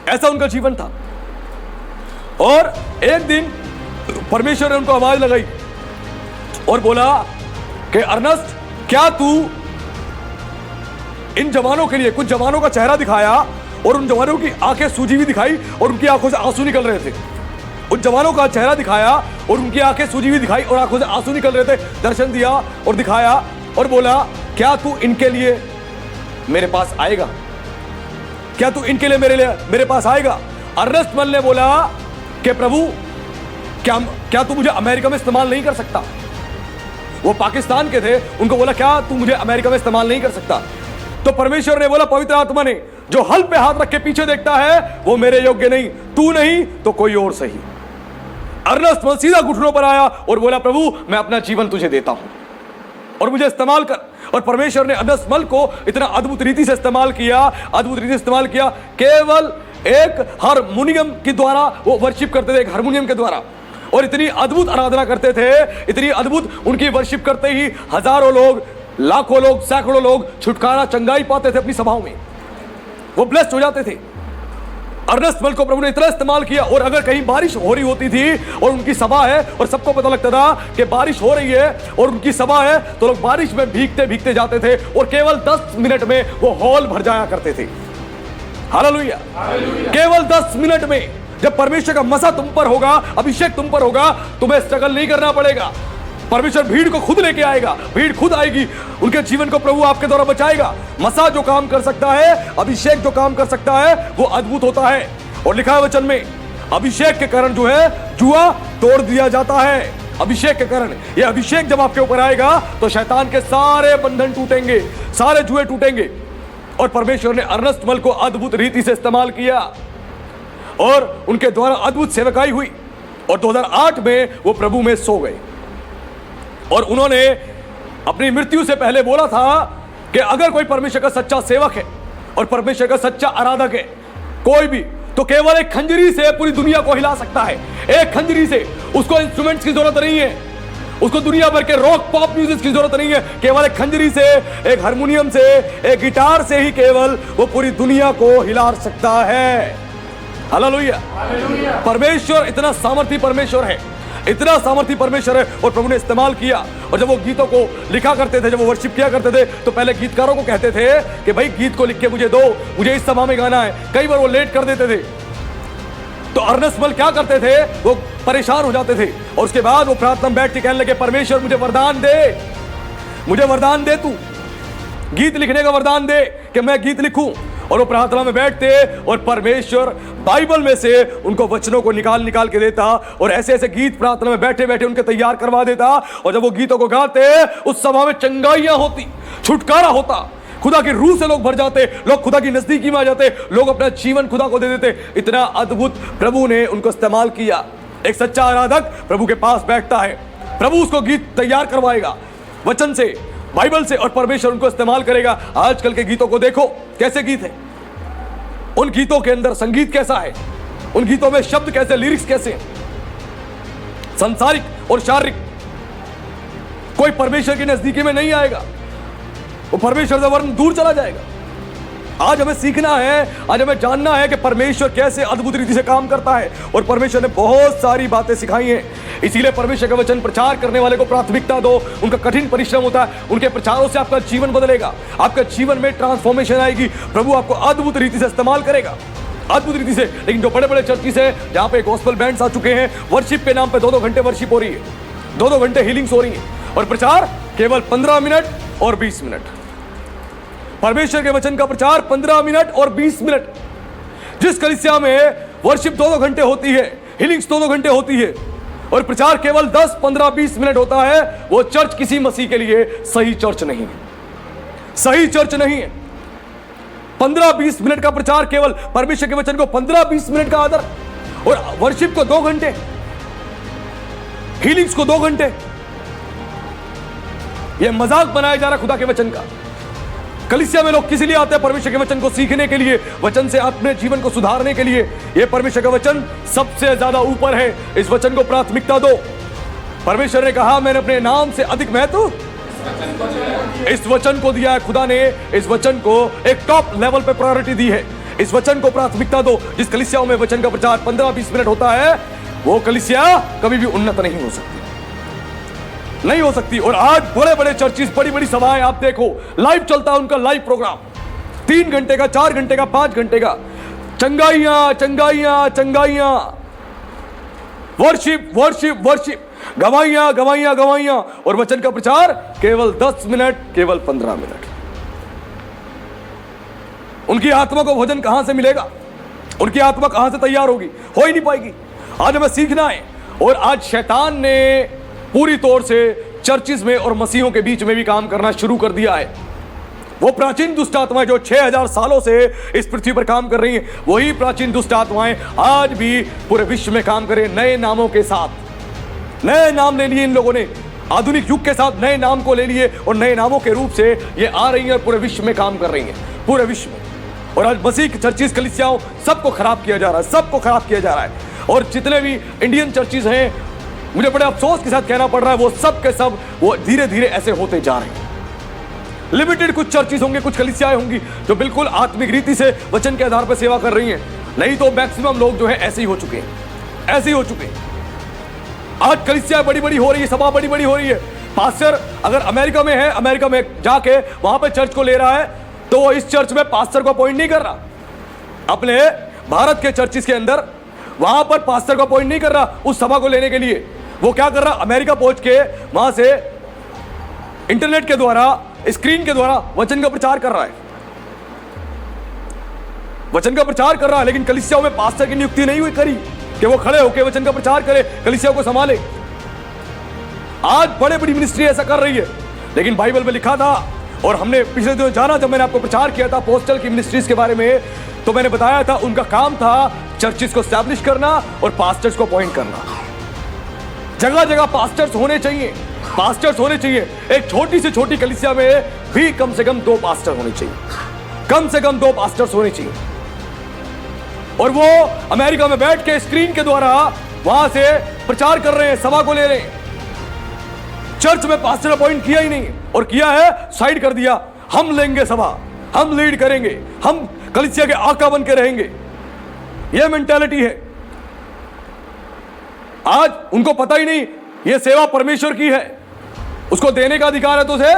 ऐसा उनका जीवन था। और एक दिन परमेश्वर ने उनको आवाज लगाई और बोला कि अर्नेस्ट, क्या तू इन जवानों के लिए, कुछ जवानों का चेहरा दिखाया और उन जवानों की आंखें सूजी हुई दिखाई और उनकी आंखों से आंसू निकल रहे थे। उन जवानों का चेहरा दिखाया और उनकी आंखें सूजी हुई दिखाई और आंखों से आंसू निकल रहे थे। दर्शन दिया और दिखाया और बोला, क्या तू इनके लिए मेरे पास आएगा? क्या तू इनके लिए मेरे पास आएगा? अर्नेस्ट मल ने बोला कि प्रभु, क्या तू मुझे अमेरिका में इस्तेमाल नहीं कर सकता? वो पाकिस्तान के थे, उनको बोला, क्या तू मुझे अमेरिका में इस्तेमाल नहीं कर सकता? तो परमेश्वर ने बोला, पवित्र आत्मा ने, जो हल पे हाथ रख के पीछे देखता है वो मेरे योग्य नहीं, तू नहीं तो कोई और सही। अर्नेस्ट मल सीधा घुटनों पर आया और बोला, प्रभु मैं अपना जीवन तुझे देता हूं और मुझे इस्तेमाल कर। और परमेश्वर ने अर्नेस्ट मल को इतना अद्भुत रीति से इस्तेमाल किया, केवल एक हारमोनियम के द्वारा वो वर्शिप करते थे, एक हारमोनियम के द्वारा, और इतनी अद्भुत आराधना करते थे, इतनी अद्भुत उनकी वर्शिप करते ही हजारों लोग, लाखों लोग, सैकड़ों लोग छुटकारा, चंगाई पाते थे अपनी सभाओं में, वो ब्लेस्ड हो जाते थे। अर्नेस्ट मल को प्रभु ने इतना इस्तेमाल किया। और अगर कहीं बारिश हो रही होती थी और उनकी सभा है और सबको पता लगता था कि बारिश हो रही है और उनकी सभा है, तो लोग बारिश में भीगते भीगते जाते थे और केवल 10 मिनट में वो हॉल भर जाया करते थे। हालेलुया। केवल 10 मिनट में जब परमेश्वर का मसा तुम पर होगा, अभिषेक तुम पर होगा, तुम्हें स्ट्रगल नहीं करना पड़ेगा। परमेश्वर भीड़ को खुद लेके आएगा, भीड़ खुद आएगी, उनके जीवन को प्रभु आपके द्वारा बचाएगा। मसा जो काम कर सकता है, अभिषेक जो काम कर सकता है, वो अद्भुत होता है। और लिखा है वचन में, अभिषेक के कारण जो है जुआ तोड़ दिया जाता है। अभिषेक के कारण, ये अभिषेक जब आपके ऊपर आएगा तो शैतान के सारे बंधन टूटेंगे, सारे जुए टूटेंगे। और परमेश्वर ने अर्नेस्ट मल को अद्भुत रीति से इस्तेमाल किया और उनके द्वारा अद्भुत सेवकाई हुई। और 2008 में वो प्रभु में सो गए। और उन्होंने अपनी मृत्यु से पहले बोला था कि अगर कोई परमेश्वर का सच्चा सेवक है और परमेश्वर का सच्चा आराधक है, कोई भी, तो केवल एक खंजरी से पूरी दुनिया को हिला सकता है। एक खंजरी से, उसको इंस्ट्रूमेंट्स की जरूरत नहीं है, उसको दुनिया भर के रॉक पॉप म्यूजिक की जरूरत नहीं है। केवल एक खंजरी से, एक हारमोनियम से, एक गिटार से ही केवल वो पूरी दुनिया को हिला सकता है। हालेलुया। परमेश्वर इतना सामर्थी परमेश्वर है, इतना सामर्थी परमेश्वर है। और प्रभु ने इस्तेमाल किया। और जब वो गीतों को लिखा करते थे, जब वो वर्शिप किया करते थे, तो पहले गीतकारों को कहते थे कि भाई गीत को लिख के मुझे दो, मुझे इस सभा में गाना है। कई बार वो लेट कर देते थे, तो अर्नेस्ट मल क्या करते थे, वो परेशान हो जाते थे। और उसके बाद वो प्रार्थना में बैठ के कहने लगे, परमेश्वर मुझे वरदान दे, मुझे वरदान दे, तू गीत लिखने का वरदान दे कि मैं गीत लिखूं। और वो प्रार्थना में बैठते और परमेश्वर बाइबल में से उनको वचनों को निकाल के देता और ऐसे ऐसे गीत प्रार्थना में बैठे बैठे उनके तैयार करवा देता। और जब वो गीतों को गाते, उस सभा में चंगाइयां होती, छुटकारा होता, खुदा की रूह से लोग भर जाते, लोग खुदा की नजदीकी में आ जाते, लोग अपना जीवन खुदा को दे देते। इतना अद्भुत प्रभु ने उनको इस्तेमाल किया। एक सच्चा आराधक प्रभु के पास बैठता है, प्रभु उसको गीत तैयार करवाएगा वचन से, बाइबल से, और परमेश्वर उनको इस्तेमाल करेगा। आजकल के गीतों को देखो कैसे गीत है, उन गीतों के अंदर संगीत कैसा है, उन गीतों में शब्द कैसे, लिरिक्स कैसे हैं, संसारिक और शारीरिक। कोई परमेश्वर की नजदीकी में नहीं आएगा, वो परमेश्वर से वरन दूर चला जाएगा। आज हमें सीखना है, आज हमें जानना है कि परमेश्वर कैसे अद्भुत रीति से काम करता है। और परमेश्वर ने बहुत सारी बातें सिखाई हैं। इसीलिए परमेश्वर का वचन प्रचार करने वाले को प्राथमिकता दो। उनका कठिन परिश्रम होता है, उनके प्रचारों से आपका जीवन बदलेगा, आपका जीवन में ट्रांसफॉर्मेशन आएगी। प्रभु आपको अद्भुत रीति से इस्तेमाल करेगा, अद्भुत रीति से। लेकिन जो बड़े बड़े चर्चिस है जहां पे गॉस्पेल बैंड्स आ चुके हैं, वर्शिप के नाम पे 2-2 घंटे वर्शिप हो रही है, 2-2 घंटे हीलिंग्स हो रही है, और प्रचार केवल 15 मिनट और 20 मिनट। परमेश्वर के वचन का प्रचार 15 मिनट और 20 मिनट। जिस कलीसिया में वर्शिप 2-2 घंटे होती है, हीलिंग्स 2-2 घंटे होती है, और प्रचार केवल 10, 15, 20 मिनट होता है, वो चर्च किसी मसीह के लिए सही चर्च नहीं है, सही चर्च नहीं है। 15-20 मिनट का प्रचार, केवल परमेश्वर के वचन को 15-20 मिनट का आदर, और वर्शिप को 2 घंटे, हीलिंग्स को 2 घंटे। यह मजाक बनाया जा रहा खुदा के वचन का। कलीसिया में लोग किस लिए आते हैं? परमेश्वर के वचन को सीखने के लिए, वचन से अपने जीवन को सुधारने के लिए। यह परमेश्वर का वचन सबसे ज्यादा ऊपर है, इस वचन को प्राथमिकता दो। परमेश्वर ने कहा मैंने अपने नाम से अधिक महत्व इस वचन को दिया है। खुदा ने इस वचन को एक टॉप लेवल पे प्रायोरिटी दी है। इस वचन को प्राथमिकता दो। जिस कलीसियाओं में वचन का प्रचार 15-20 मिनट होता है, वो कलीसिया कभी भी उन्नत नहीं हो सकती, नहीं हो सकती। और आज बड़े बड़े चर्चिस, बड़ी बड़ी सभाएं आप देखो, लाइव चलता है उनका लाइव प्रोग्राम, 3 घंटे का, 4 घंटे का, 5 घंटे का, चंगाइयां चंगाइयां चंगाइयां, वर्शिप वर्शिप वर्शिप, गवाइयां गवाइयां गवाइयां, और वचन का प्रचार केवल 10 मिनट, केवल 15 मिनट। उनकी आत्मा को भोजन कहां से मिलेगा? उनकी आत्मा कहां से तैयार होगी? हो ही नहीं पाएगी। आज हमें सीखना है। और आज शैतान ने पूरी तौर से चर्चिस में और मसीहों के बीच में भी काम करना शुरू कर दिया है। वो प्राचीन दुष्ट आत्माएं जो 6000 सालों से इस पृथ्वी पर काम कर रही हैं, वही प्राचीन दुष्ट आत्माएं आज भी पूरे विश्व में काम कर रही हैं, नए नामों के साथ। नए नाम ले लिए इन लोगों ने, आधुनिक युग के साथ नए नाम को ले लिए, और नए नामों के रूप से ये आ रही हैं और पूरे विश्व में काम कर रही हैं, पूरे विश्व में। और आज मसीह की चर्चिस, कलीसियाओं, सबको खराब किया जा रहा है, सबको खराब किया जा रहा है। और जितने भी इंडियन चर्चिस हैं, मुझे बड़े अफसोस के साथ कहना पड़ रहा है, वो सब के सब वो धीरे धीरे ऐसे होते जा रहे हैं। लिमिटेड कुछ चर्चिस होंगे, कुछ कलीसियाएं होंगी जो बिल्कुल आत्मिक रीति से वचन के आधार पर सेवा कर रही हैं, नहीं तो मैक्सिमम लोग जो है ऐसे ही हो चुके हैं, ऐसे ही हो चुके हैं। आज कलीसियाएं बड़ी बड़ी हो रही है, सभा बड़ी बड़ी हो रही है। पास्टर अगर अमेरिका में है, अमेरिका में जाके वहां पर चर्च को ले रहा है, तो वो इस चर्च में पास्टर को अपॉइंट नहीं कर रहा। अपने भारत के चर्चिस के अंदर वहां पर पास्टर को अपॉइंट नहीं कर रहा उस सभा को लेने के लिए। वो क्या कर रहा? अमेरिका पहुंच के वहां से इंटरनेट के द्वारा, स्क्रीन के द्वारा वचन का प्रचार कर रहा है, वचन का प्रचार कर रहा है। लेकिन कलीसियाओं में पास्टर की नियुक्ति नहीं हुई करी कि वो खड़े होकर वचन का प्रचार करे, कलीसियाओं को संभाले। आज बड़े बड़ी मिनिस्ट्री ऐसा कर रही है, लेकिन बाइबल में लिखा था, और हमने पिछले दिनों जाना, जब मैंने आपको प्रचार किया था अपोस्टल की मिनिस्ट्रीज के बारे में, तो मैंने बताया था उनका काम था चर्चिस को एस्टैब्लिश करना और पास्टर्स को अपॉइंट करना। जगह जगह पास्टर्स होने चाहिए, पास्टर्स होने चाहिए। एक छोटी से छोटी कलीसिया में भी कम से कम 2 पास्टर होने चाहिए, कम से कम 2 पास्टर्स होने चाहिए। और वो अमेरिका में बैठ के स्क्रीन के द्वारा वहां से प्रचार कर रहे हैं, सभा को ले रहे हैं। चर्च में पास्टर अपॉइंट किया ही नहीं, और किया है साइड कर दिया, हम लेंगे सभा, हम लीड करेंगे, हम कलीसिया के आका बन के रहेंगे। यह मेंटालिटी है। आज उनको पता ही नहीं यह सेवा परमेश्वर की है, उसको देने का अधिकार है तो उसे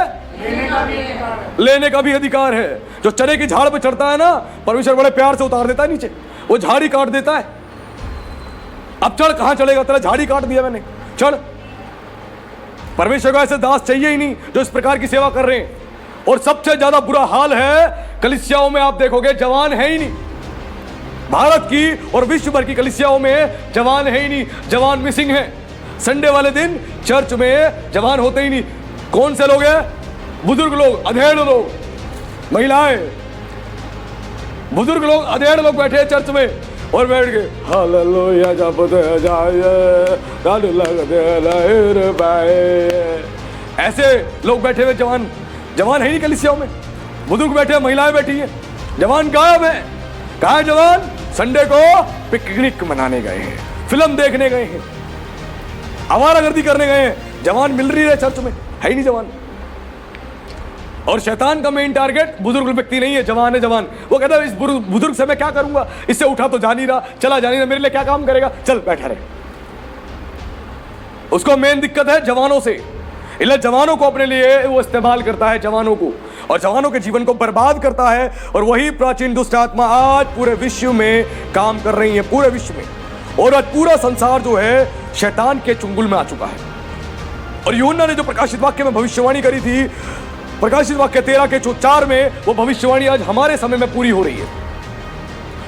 लेने का भी अधिकार है। जो चने की झाड़ पे चढ़ता है ना, परमेश्वर बड़े प्यार से उतार देता है नीचे, वो झाड़ी काट देता है। अब चढ़ कहां चढ़ेगा? तेरा झाड़ी काट दिया मैंने, चढ़। परमेश्वर को ऐसे दास चाहिए ही नहीं जो इस प्रकार की सेवा कर रहे हैं। और सबसे ज्यादा बुरा हाल है कलीसियाओं में, आप देखोगे जवान है ही नहीं। भारत की और विश्व भर की कलीसियाओं में जवान है ही नहीं, जवान मिसिंग है। संडे वाले दिन चर्च में जवान होते ही नहीं। कौन से लोग हैं? बुजुर्ग लोग, अधेड़ लोग, महिलाएं, बुजुर्ग लोग, अधेड़ लोग बैठे हैं चर्च में, और बैठ के हालेलुया जपते जाए, ऐसे लोग बैठे हुए। जवान है ही नहीं कलीसियाओं में, बुजुर्ग बैठे हैं, महिलाएं बैठी हैं, जवान गायब है। कहाँ है जवान? संडे को पिकनिक मनाने गए हैं, फिल्म देखने गए हैं, आवारागर्दी करने गए हैं। जवान मिल रही है चर्च में, है ही नहीं जवान। और शैतान का मेन टारगेट बुजुर्ग व्यक्ति नहीं है, जवान है। जवान वो कहता है इस बुजुर्ग से मैं क्या करूंगा, इससे उठा तो जा नहीं रहा, चला जा नहीं रहा, मेरे लिए क्या काम करेगा, चल बैठा रहे। उसको मेन दिक्कत है जवानों से, इसलिए जवानों को अपने लिए वो इस्तेमाल करता है, जवानों को, और जवानों के जीवन को बर्बाद करता है। और वही प्राचीन दुष्ट आत्मा आज पूरे विश्व में काम कर रही है, पूरे विश्व में। और आज पूरा संसार जो है शैतान के चुंगल में आ चुका है। और यूहन्ना ने जो प्रकाशित वाक्य में भविष्यवाणी करी थी, प्रकाशित वाक्य 13:4 में, वो भविष्यवाणी आज हमारे समय में पूरी हो रही है,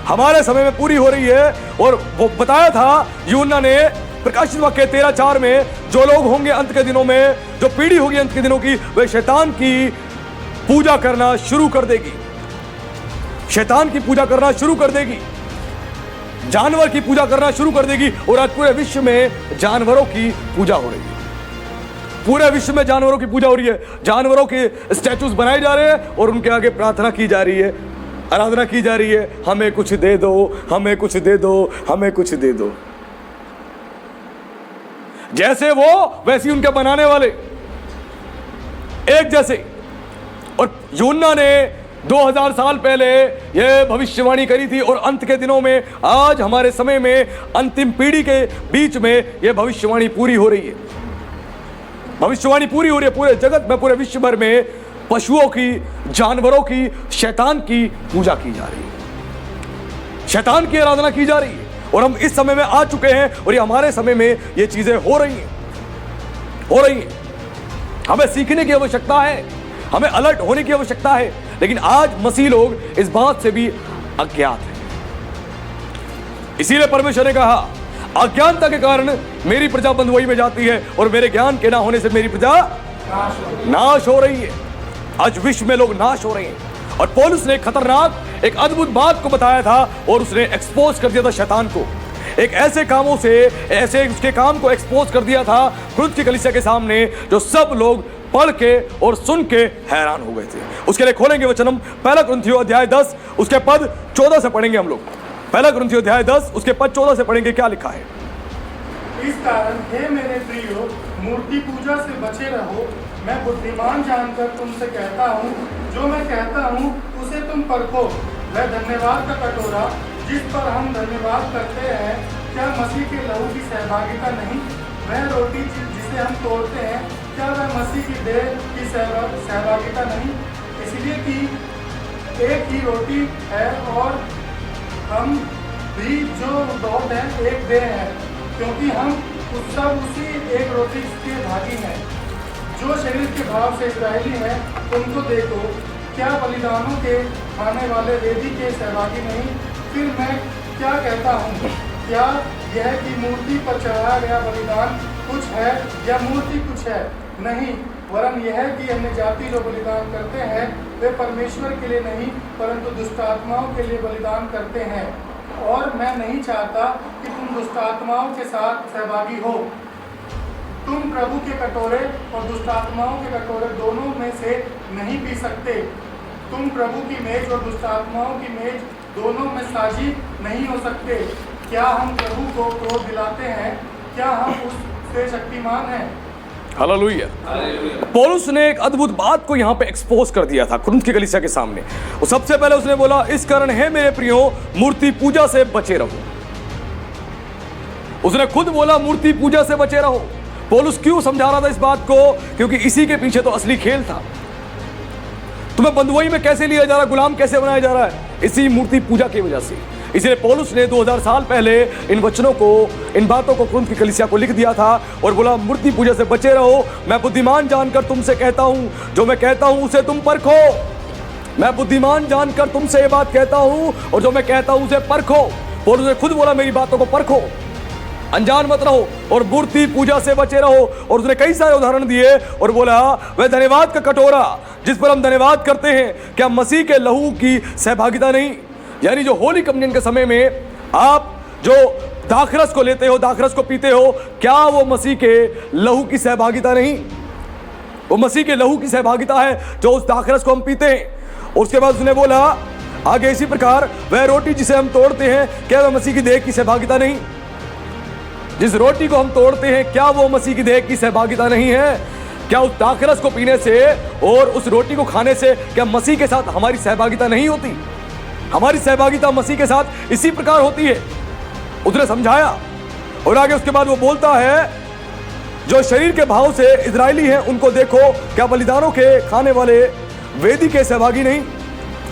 हमारे समय में पूरी हो रही है। और वो बताया था यूहन्ना ने प्रकाशित वाक्य 13:4 में, जो लोग होंगे अंत के दिनों में, जो पीढ़ी होगी अंत के दिनों की, वे शैतान की पूजा करना शुरू कर देगी, शैतान की पूजा करना शुरू कर देगी, जानवर की पूजा करना शुरू कर देगी। और आज पूरे विश्व में जानवरों की पूजा हो रही है, पूरे विश्व में जानवरों की पूजा हो रही है। जानवरों के स्टैचूज बनाए जा रहे हैं और उनके आगे प्रार्थना की जा रही है, आराधना की जा रही है, हमें कुछ दे दो, हमें कुछ दे दो, हमें कुछ दे दो। जैसे वो वैसी उनके बनाने वाले, एक जैसे। और यूहन्ना ने 2000 साल पहले यह भविष्यवाणी करी थी, और अंत के दिनों में आज हमारे समय में अंतिम पीढ़ी के बीच में यह भविष्यवाणी पूरी हो रही है, भविष्यवाणी पूरी हो रही है। पूरे जगत में, पूरे विश्व भर में पशुओं की, जानवरों की, शैतान की पूजा की जा रही है, शैतान की आराधना की जा रही है। और हम इस समय में आ चुके हैं, और ये हमारे समय में ये चीजें हो रही हैं, हो रही हैं। हमें सीखने की आवश्यकता है, हमें अलर्ट होने की आवश्यकता है। लेकिन आज मसीह लोग इस बात से भी अज्ञात हैं। इसीलिए परमेश्वर ने कहा, अज्ञानता के कारण मेरी प्रजा बंधुआई में जाती है, और मेरे ज्ञान के ना होने से मेरी प्रजा नाश हो रही है। आज विश्व में लोग नाश हो रहे हैं। और पौलुस ने खतरनाक, एक अद्भुत बात को बताया था, और उसने एक्सपोज कर दिया था शैतान को। एक ऐसे कामों से, ऐसे उसके काम को एक्सपोज कर दिया था खुद की कलीसिया के सामने, जो सब लोग पढ़ के और सुन के हैरान हो गए थे। उसके लिए खोलेंगे वचन हम 1 कुरिन्थियों अध्याय 10 उसके पद 14 से पढ़ेंगे हम लोग। 1 कुरिन्थियों अध्याय 10 उसके पद 14 से पढ़ेंगे। क्या लिखा है? इस कारण हे मेरे प्रियो, मूर्ति पूजा से बचे रहो। मैं बुद्धिमान जानकर तुमसे कहता हूँ, जो मैं कहता हूँ उसे तुम परखो। वह धन्यवाद का कटोरा जिस पर हम धन्यवाद करते हैं, क्या मसीह के लहू की सहभागिता नहीं? वह रोटी जिसे हम तोड़ते हैं, क्या वह मसीह की देह की सहभागिता नहीं? इसलिए कि एक ही रोटी है, और हम भी जो बहुत हैं एक देह है, क्योंकि हम सब उसी एक रोटी के भागी हैं। जो शरीर के भाव से इस्राएली हैं, उनको देखो, क्या बलिदानों के खाने वाले वेदी के सहभागी नहीं? फिर मैं क्या कहता हूँ? क्या यह कि मूर्ति पर चढ़ाया गया बलिदान कुछ है या मूर्ति कुछ है? नहीं, वरन यह कि अन्य जाति जो बलिदान करते हैं, वे परमेश्वर के लिए नहीं परंतु दुष्ट आत्माओं के लिए बलिदान करते हैं। और मैं नहीं चाहता कि तुम दुष्ट आत्माओं के साथ सहभागी हो। तुम प्रभु के कटोरे और दुष्ट आत्माओं के कटोरे दोनों में से नहीं पी सकते। तुम प्रभु की मेज और दुष्ट आत्माओं की मेज दोनों में साझी नहीं हो सकते। क्या हम प्रभु को क्रोध दिलाते हैं? क्या हम उससे शक्तिमान हैं? हालेलुया। पौलुस ने एक अद्भुत बात को यहाँ पे एक्सपोज कर दिया था कुरिन्थ की कलीसिया के सामने। वो सबसे पहले उसने बोला, इस कारण है मेरे प्रियो, मूर्ति पूजा से बचे रहो। उसने खुद बोला मूर्ति पूजा से बचे रहो। पौलुस क्यों समझा रहा था इस बात को? क्योंकि इसी के पीछे तो असली खेल था। तुम्हें बंधुआई में कैसे लिया जा रहा है, गुलाम कैसे बनाया जा रहा है? इसी मूर्ति पूजा की वजह से। इसलिए पौलुस ने 2000 साल पहले इन वचनों को, इन बातों को कुरिन्थ की कलीसिया को लिख दिया था और बोला, मूर्ति पूजा से बचे रहो। मैं बुद्धिमान जानकर तुमसे कहता हूं, जो मैं कहता हूं उसे तुम परखो। मैं बुद्धिमान जानकर तुमसे ये बात कहता हूं, और जो मैं कहता हूं उसे परखो। पौलुस ने खुद बोला, मेरी बातों को परखो, अनजान मत रहो और मूर्ति पूजा से बचे रहो। और उसने कई सारे उदाहरण दिए और बोला, वह धन्यवाद का कटोरा जिस पर हम धन्यवाद करते हैं, क्या मसीह के लहू की सहभागिता नहीं? यानी जो होली कम्युनियन के समय में आप जो दाखरस को लेते हो, दाखरस को पीते हो, क्या वो मसीह के लहू की सहभागिता नहीं? वो मसीह के लहू की सहभागिता है जो उस दाखरस को हम पीते हैं। उसके बाद उसने बोला, आगे इसी प्रकार वह रोटी जिसे हम तोड़ते हैं, क्या वह मसीह की देह की सहभागिता नहीं? जिस रोटी को हम तोड़ते हैं, क्या वो मसीह की देह की सहभागिता नहीं है? क्या उस दाखरस को पीने से और उस रोटी को खाने से क्या मसीह के साथ हमारी सहभागिता नहीं होती? हमारी सहभागिता मसीह के साथ इसी प्रकार होती है। उसने समझाया और आगे उसके बाद वो बोलता है, जो शरीर के भाव से इजरायली हैं उनको देखो, क्या बलिदानों के खाने वाले वेदी के सहभागी नहीं?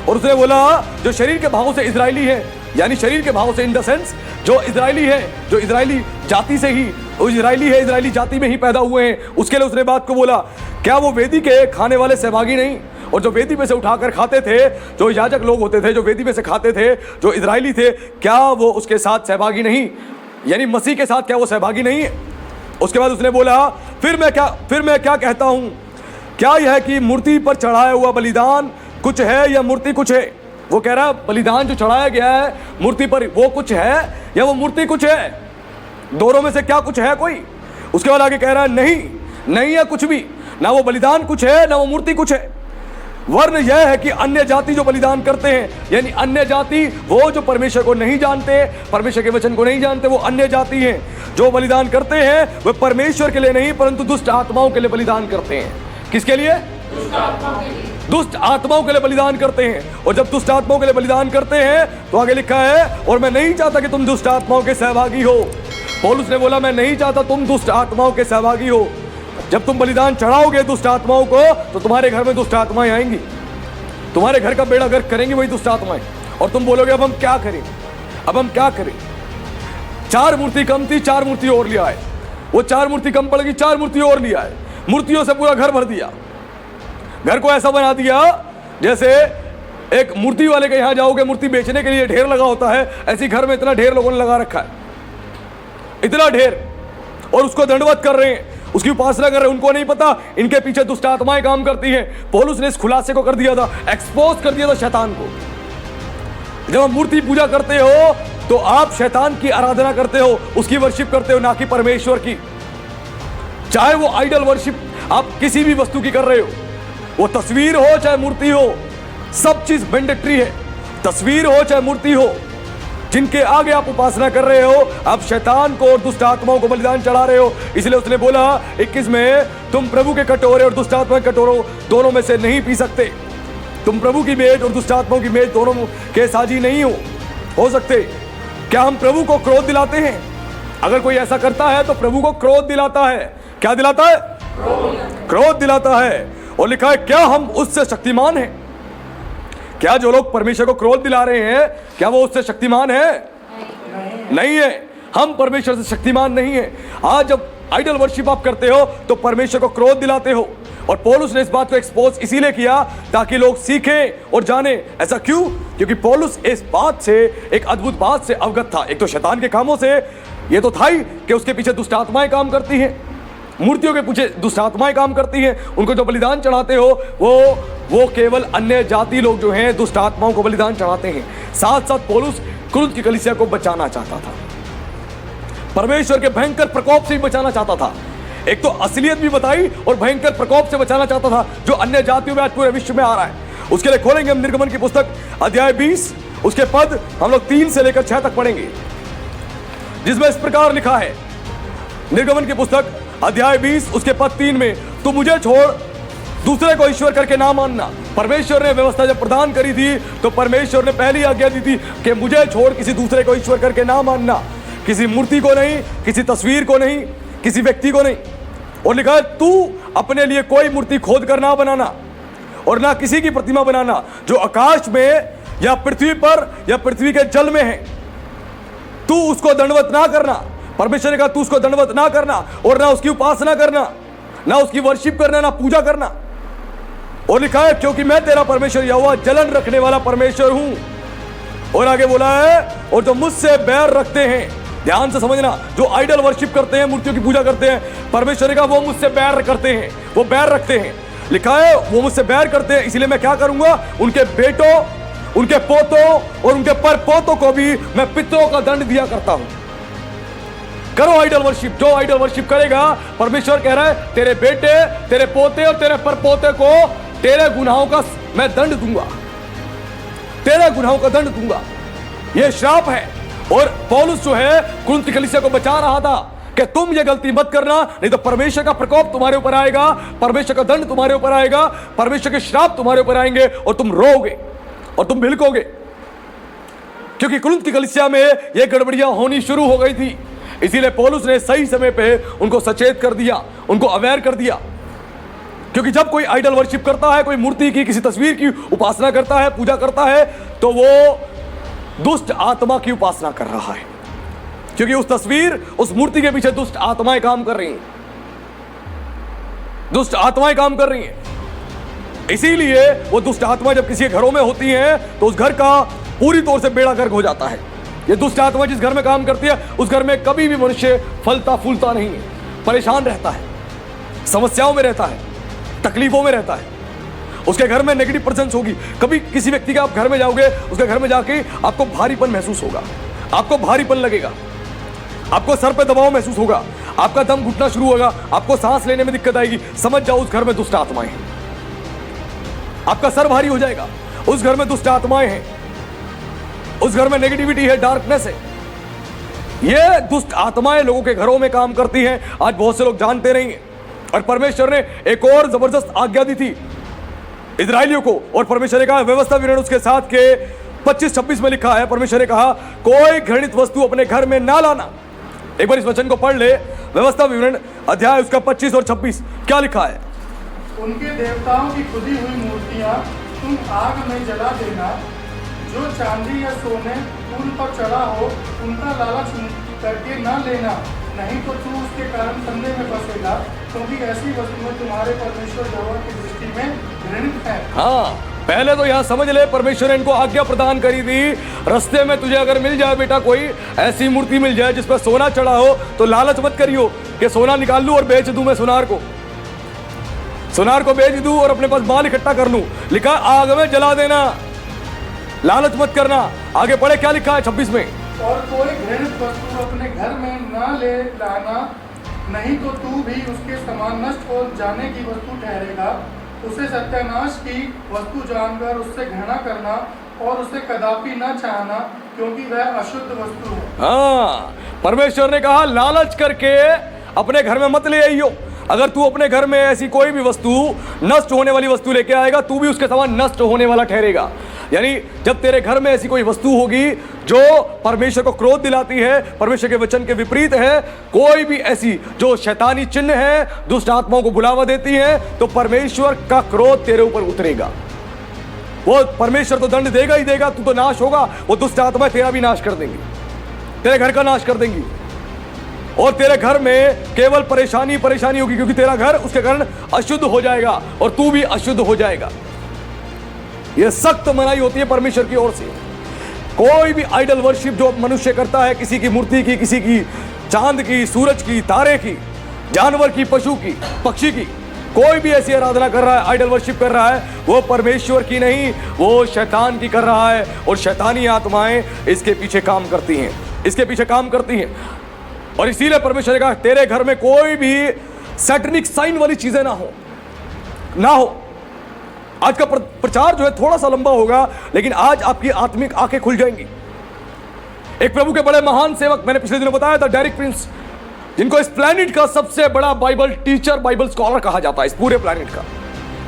और उसने बोला, जो शरीर के भाव से इजरायली हैं, यानी शरीर के भाव से इन द सेंस जो इजरायली है, जो इजरायली जाति से ही, वो इजरायली है, इजरायली जाति में ही पैदा हुए हैं, उसके लिए उसने बात को बोला, क्या वो वेदी के खाने वाले सहभागी नहीं? और जो वेदी में से उठाकर खाते थे, जो याजक लोग होते थे, जो वेदी में से खाते थे, जो इजरायली थे, क्या वो उसके साथ सहभागी नहीं? यानी मसीह के साथ क्या वो सहभागी नहीं है? उसके बाद उसने बोला, फिर मैं क्या कहता हूं, क्या यह कि मूर्ति पर चढ़ाया हुआ बलिदान कुछ है या मूर्ति कुछ है? वो कह रहा है बलिदान जो चढ़ाया गया है मूर्ति पर, वो कुछ है या वो मूर्ति कुछ है? दोनों में से क्या कुछ है कोई? उसके बाद आगे कह रहा है, नहीं है कुछ भी, ना वो बलिदान कुछ है ना वो मूर्ति कुछ है। वर्ण यह है कि अन्य जाति जो बलिदान करते हैं, यानी अन्य जाति वो जो परमेश्वर को नहीं जानते, परमेश्वर के वचन को नहीं जानते, वो अन्य जाति हैं। जो बलिदान करते हैं वे परमेश्वर के लिए नहीं परंतु दुष्ट आत्माओं के लिए बलिदान करते हैं। किसके लिए? दुष्ट आत्माओं के लिए बलिदान करते हैं। और जब दुष्ट आत्माओं के लिए बलिदान करते हैं तो आगे लिखा है, और मैं नहीं चाहता कि तुम दुष्ट आत्माओं के सहभागी हो। पौलुस ने बोला, मैं नहीं चाहता तुम दुष्ट आत्माओं के सहभागी हो। जब तुम बलिदान चढ़ाओगे दुष्ट आत्माओं को तो तुम्हारे घर में दुष्ट आत्माएं आएंगी, तुम्हारे घर का बेड़ा गर्क करेंगी वही दुष्ट आत्माएं। और तुम बोलोगे, अब हम क्या करें, अब हम क्या करें? 4 मूर्ति कम थी, 4 मूर्ति और लिया है। वो 4 मूर्ति कम पड़ गई, 4 मूर्ति और लिया है। मूर्तियों से पूरा घर भर दिया, घर को ऐसा बना दिया जैसे एक मूर्ति वाले के यहां जाओगे, मूर्ति बेचने के लिए ढेर लगा होता है, ऐसी घर में इतना ढेर लोगों ने लगा रखा है, इतना ढेर, और उसको दंडवत कर रहे हैं, उसकी उपासना कर रहे हैं। उनको नहीं पता इनके पीछे दुष्ट आत्माएं काम करती हैं। पौलुस ने इस खुलासे को कर दिया था, एक्सपोज कर दिया था शैतान को। जब आप मूर्ति पूजा करते हो तो आप शैतान की आराधना करते हो, उसकी वर्शिप करते हो, ना कि परमेश्वर की। चाहे वो आइडल वर्शिप आप किसी भी वस्तु की कर रहे हो, वो तस्वीर हो चाहे मूर्ति हो, सब चीज मैंडेटरी है। तस्वीर हो चाहे मूर्ति हो, जिनके आगे आप उपासना कर रहे हो, आप शैतान को और दुष्ट आत्माओं को बलिदान चढ़ा रहे हो। इसलिए उसने बोला 21 में, तुम प्रभु के कटोरे और दुष्ट आत्मा के कटोरों दोनों में से नहीं पी सकते। तुम प्रभु की मेज और दुष्ट आत्माओं की मेज दोनों के साझी नहीं हो सकते। क्या हम प्रभु को क्रोध दिलाते हैं? अगर कोई ऐसा करता है तो प्रभु को क्रोध दिलाता है। क्या दिलाता है? क्रोध दिलाता है। और लिखा है, क्या हम उससे शक्तिमान हैं? क्या जो लोग परमेश्वर को क्रोध दिला रहे हैं, क्या वो उससे शक्तिमान है? नहीं है। हम परमेश्वर से शक्तिमान नहीं है। आज जब आइडल वर्शिप आप करते हो तो परमेश्वर को क्रोध दिलाते हो। और पौलुस ने इस बात को एक्सपोज इसीलिए किया ताकि लोग सीखें और जाने। ऐसा क्यों? क्योंकि पौलुस इस बात से, एक अद्भुत बात से अवगत था। एक तो शैतान के कामों से, ये तो था ही कि उसके पीछे दुष्ट आत्माएं काम करती हैं, मूर्तियों के पीछे दुष्ट आत्माएं काम करती हैं। उनको जो बलिदान चढ़ाते हो वो केवल अन्य जाति लोग जो हैं दुष्ट आत्माओं को बलिदान चढ़ाते हैं। साथ साथ पौलुस कुरिन्थ की कलीसिया को बचाना चाहता था, परमेश्वर के भयंकर प्रकोप से भी बचाना चाहता था। एक तो असलियत भी बताई और भयंकर प्रकोप से बचाना चाहता था जो अन्य जातियों में आज पूरे विश्व में आ रहा है। उसके लिए खोलेंगे हम निर्गमन की पुस्तक अध्याय 20, उसके पद हम लोग 3 से लेकर 6 तक पढ़ेंगे, जिसमें इस प्रकार लिखा है। निर्गमन की पुस्तक अध्याय 20 उसके पद 3 में, तू मुझे छोड़ दूसरे को ईश्वर करके ना मानना। परमेश्वर ने व्यवस्था जब प्रदान करी थी तो परमेश्वर ने पहली आज्ञा दी थी कि मुझे छोड़ किसी दूसरे को ईश्वर करके ना मानना, किसी मूर्ति को नहीं, किसी तस्वीर को नहीं, किसी व्यक्ति को नहीं। और लिखा है, तू अपने लिए कोई मूर्ति खोद कर ना बनाना और ना किसी की प्रतिमा बनाना जो आकाश में या पृथ्वी पर या पृथ्वी के जल में है। तू उसको दंडवत ना करना। परमेश्वर ने कहा तू उसको दंडवत ना करना और ना उसकी उपासना करना, ना उसकी वर्शिप करना, ना पूजा करना। और लिखा है, क्योंकि मैं तेरा परमेश्वर यहोवा जलन रखने वाला परमेश्वर हूं। और आगे बोला है, और जो मुझसे बैर रखते हैं, ध्यान से समझना, जो आइडल वर्शिप करते हैं, मूर्तियों की पूजा करते हैं, परमेश्वर का वो मुझसे बैर करते हैं, वो बैर रखते हैं। लिखा है वो मुझसे बैर करते हैं, इसलिए मैं क्या करूंगा, उनके बेटों, उनके पोतों और उनके परपोतों को भी मैं पितरों का दंड दिया करता हूं। करो आइडल वर्शिप। जो आइडल वर्शिप करेगा, परमेश्वर कह रहा है तेरे बेटे, तेरे पोते और तेरे परपोते को तेरे गुनाहों का मैं दंड दूंगा। तेरे गुनाहों का दंड दूंगा। यह श्राप है। और पौलुस जो है कुरिन्थ की कलीसिया को बचा रहा था कि तुम ये गलती मत करना, नहीं तो परमेश्वर का प्रकोप तुम्हारे ऊपर आएगा, परमेश्वर का दंड तुम्हारे ऊपर आएगा, परमेश्वर के श्राप तुम्हारे ऊपर आएंगे और तुम रोओगे और तुम भिलकोगे। क्योंकि कुरिन्थ की कलीसिया में ये गड़बड़ियां होनी शुरू हो गई थी। इसीलिए पौलुस ने सही समय पे उनको सचेत कर दिया, उनको अवेयर कर दिया। क्योंकि जब कोई आइडल वर्शिप करता है, कोई मूर्ति की, किसी तस्वीर की उपासना करता है, पूजा करता है, तो वो दुष्ट आत्मा की उपासना कर रहा है। क्योंकि उस तस्वीर, उस मूर्ति के पीछे दुष्ट आत्माएं काम कर रही हैं, दुष्ट आत्माएं काम कर रही हैं। इसीलिए वो दुष्ट आत्मा जब किसी घरों में होती हैं तो उस घर का पूरी तौर से बेड़ा गर्क हो जाता है। ये दुष्ट आत्मा जिस घर में काम करती है उस घर में कभी भी मनुष्य फलता फूलता नहीं है, परेशान रहता है, समस्याओं में रहता है, तकलीफों में रहता है। उसके घर में नेगेटिव प्रेजेंस होगी। कभी किसी व्यक्ति के आप घर में जाओगे, उसके घर में जाके आपको भारीपन महसूस होगा, आपको भारीपन लगेगा, आपको सर पे दबाव महसूस होगा, आपका दम घुटना शुरू होगा, आपको सांस लेने में दिक्कत आएगी। समझ जाओ उस घर में दुष्ट आत्माएं हैं। आपका सर भारी हो जाएगा, उस घर में दुष्ट आत्माएं हैं, उस घर में नेगेटिविटी है, डार्कनेस है। ये दुष्ट आत्माएं लोगों के घरों में काम करती हैं। आज बहुत से लोग जानते नहीं हैं। और परमेश्वर ने एक और जबरदस्त आज्ञा दी थी इजराइलियों को, और परमेश्वर ने कहा, व्यवस्था विवरण उसके साथ के 25-26 में लिखा है, परमेश्वर ने कहा कोई घृणित वस्तु अपने घर में ना लाना। एक बार इस वचन को पढ़ ले, व्यवस्था विवरण अध्याय उसका 25 और 26 क्या लिखा है। उनके देवताओं की खुदी हुई मूर्तियां तुम आग में जला देना। जो चांदी या सोने उन पर चढ़ा हो उनका लालच करके न लेना, नहीं तो तू उसके कारण संदेह में फंसेगा, क्योंकि ऐसी वस्तुएं तुम्हारे परमेश्वर यहोवा की दृष्टि में घृणित है। हाँ, पहले तो यहां समझ ले, परमेश्वर ने इनको आज्ञा प्रदान करी थी, रास्ते में तुझे अगर मिल जाए बेटा कोई ऐसी मूर्ति मिल जाए जिस पर सोना चढ़ा हो, तो लालच मत करियो कि सोना निकाल लूं और बेच दूं मैं सोनार को बेच दूं और अपने पास माल इकट्ठा कर लूं। लिखा आग में जला देना, लालच मत करना। आगे पढ़े क्या लिखा है 26 में। और कोई घृणित वस्तु अपने घर में न ले लाना, नहीं तो तू भी उसके समान नष्ट हो जाने की वस्तु ठहरेगा। उसे सत्यानाश की वस्तु जानकर उससे घृणा करना और उसे कदापि न चाहना, क्योंकि वह अशुद्ध वस्तु है। हाँ, परमेश्वर ने कहा लालच करके अपने घर में मत ले आइयो। अगर तू अपने घर में ऐसी कोई भी वस्तु, नष्ट होने वाली वस्तु लेके आएगा, तू भी उसके समान नष्ट होने वाला ठहरेगा। यानी जब तेरे घर में ऐसी कोई वस्तु होगी जो परमेश्वर को क्रोध दिलाती है, परमेश्वर के वचन के विपरीत है, कोई भी ऐसी जो शैतानी चिन्ह है, दुष्ट आत्माओं को बुलावा देती है, तो परमेश्वर का क्रोध तेरे ऊपर उतरेगा। वो परमेश्वर तो दंड देगा ही देगा, तू तो नाश होगा। वो दुष्ट आत्मा तेरा भी नाश कर देंगी, तेरे घर का नाश कर देंगी, और तेरे घर में केवल परेशानी परेशानी होगी, क्योंकि तेरा घर उसके कारण अशुद्ध हो जाएगा और तू भी अशुद्ध हो जाएगा। यह सख्त मनाही होती है परमेश्वर की ओर से। कोई भी आइडल वर्शिप जो मनुष्य करता है, किसी की मूर्ति की, किसी की चांद की, सूरज की, तारे की, जानवर की, पशु की, पक्षी की, कोई भी ऐसी आराधना कर रहा है, आइडल वर्शिप कर रहा है, वो परमेश्वर की नहीं, वो शैतान की कर रहा है। और शैतानी आत्माएं इसके पीछे काम करती हैं, इसके पीछे काम करती हैं। और इसीलिए परमेश्वर ने कहा तेरे घर में कोई भी सैटनिक साइन वाली चीजें ना हो। आज का प्रचार जो है थोड़ा सा लंबा होगा, लेकिन आज आपकी आत्मिक आंखें खुल जाएंगी। एक प्रभु के बड़े महान सेवक, मैंने पिछले दिनों बताया था, डेरिक प्रिंस, जिनको इस प्लैनेट का सबसे बड़ा बाइबल टीचर, बाइबल स्कॉलर कहा जाता है, इस पूरे प्लैनेट का,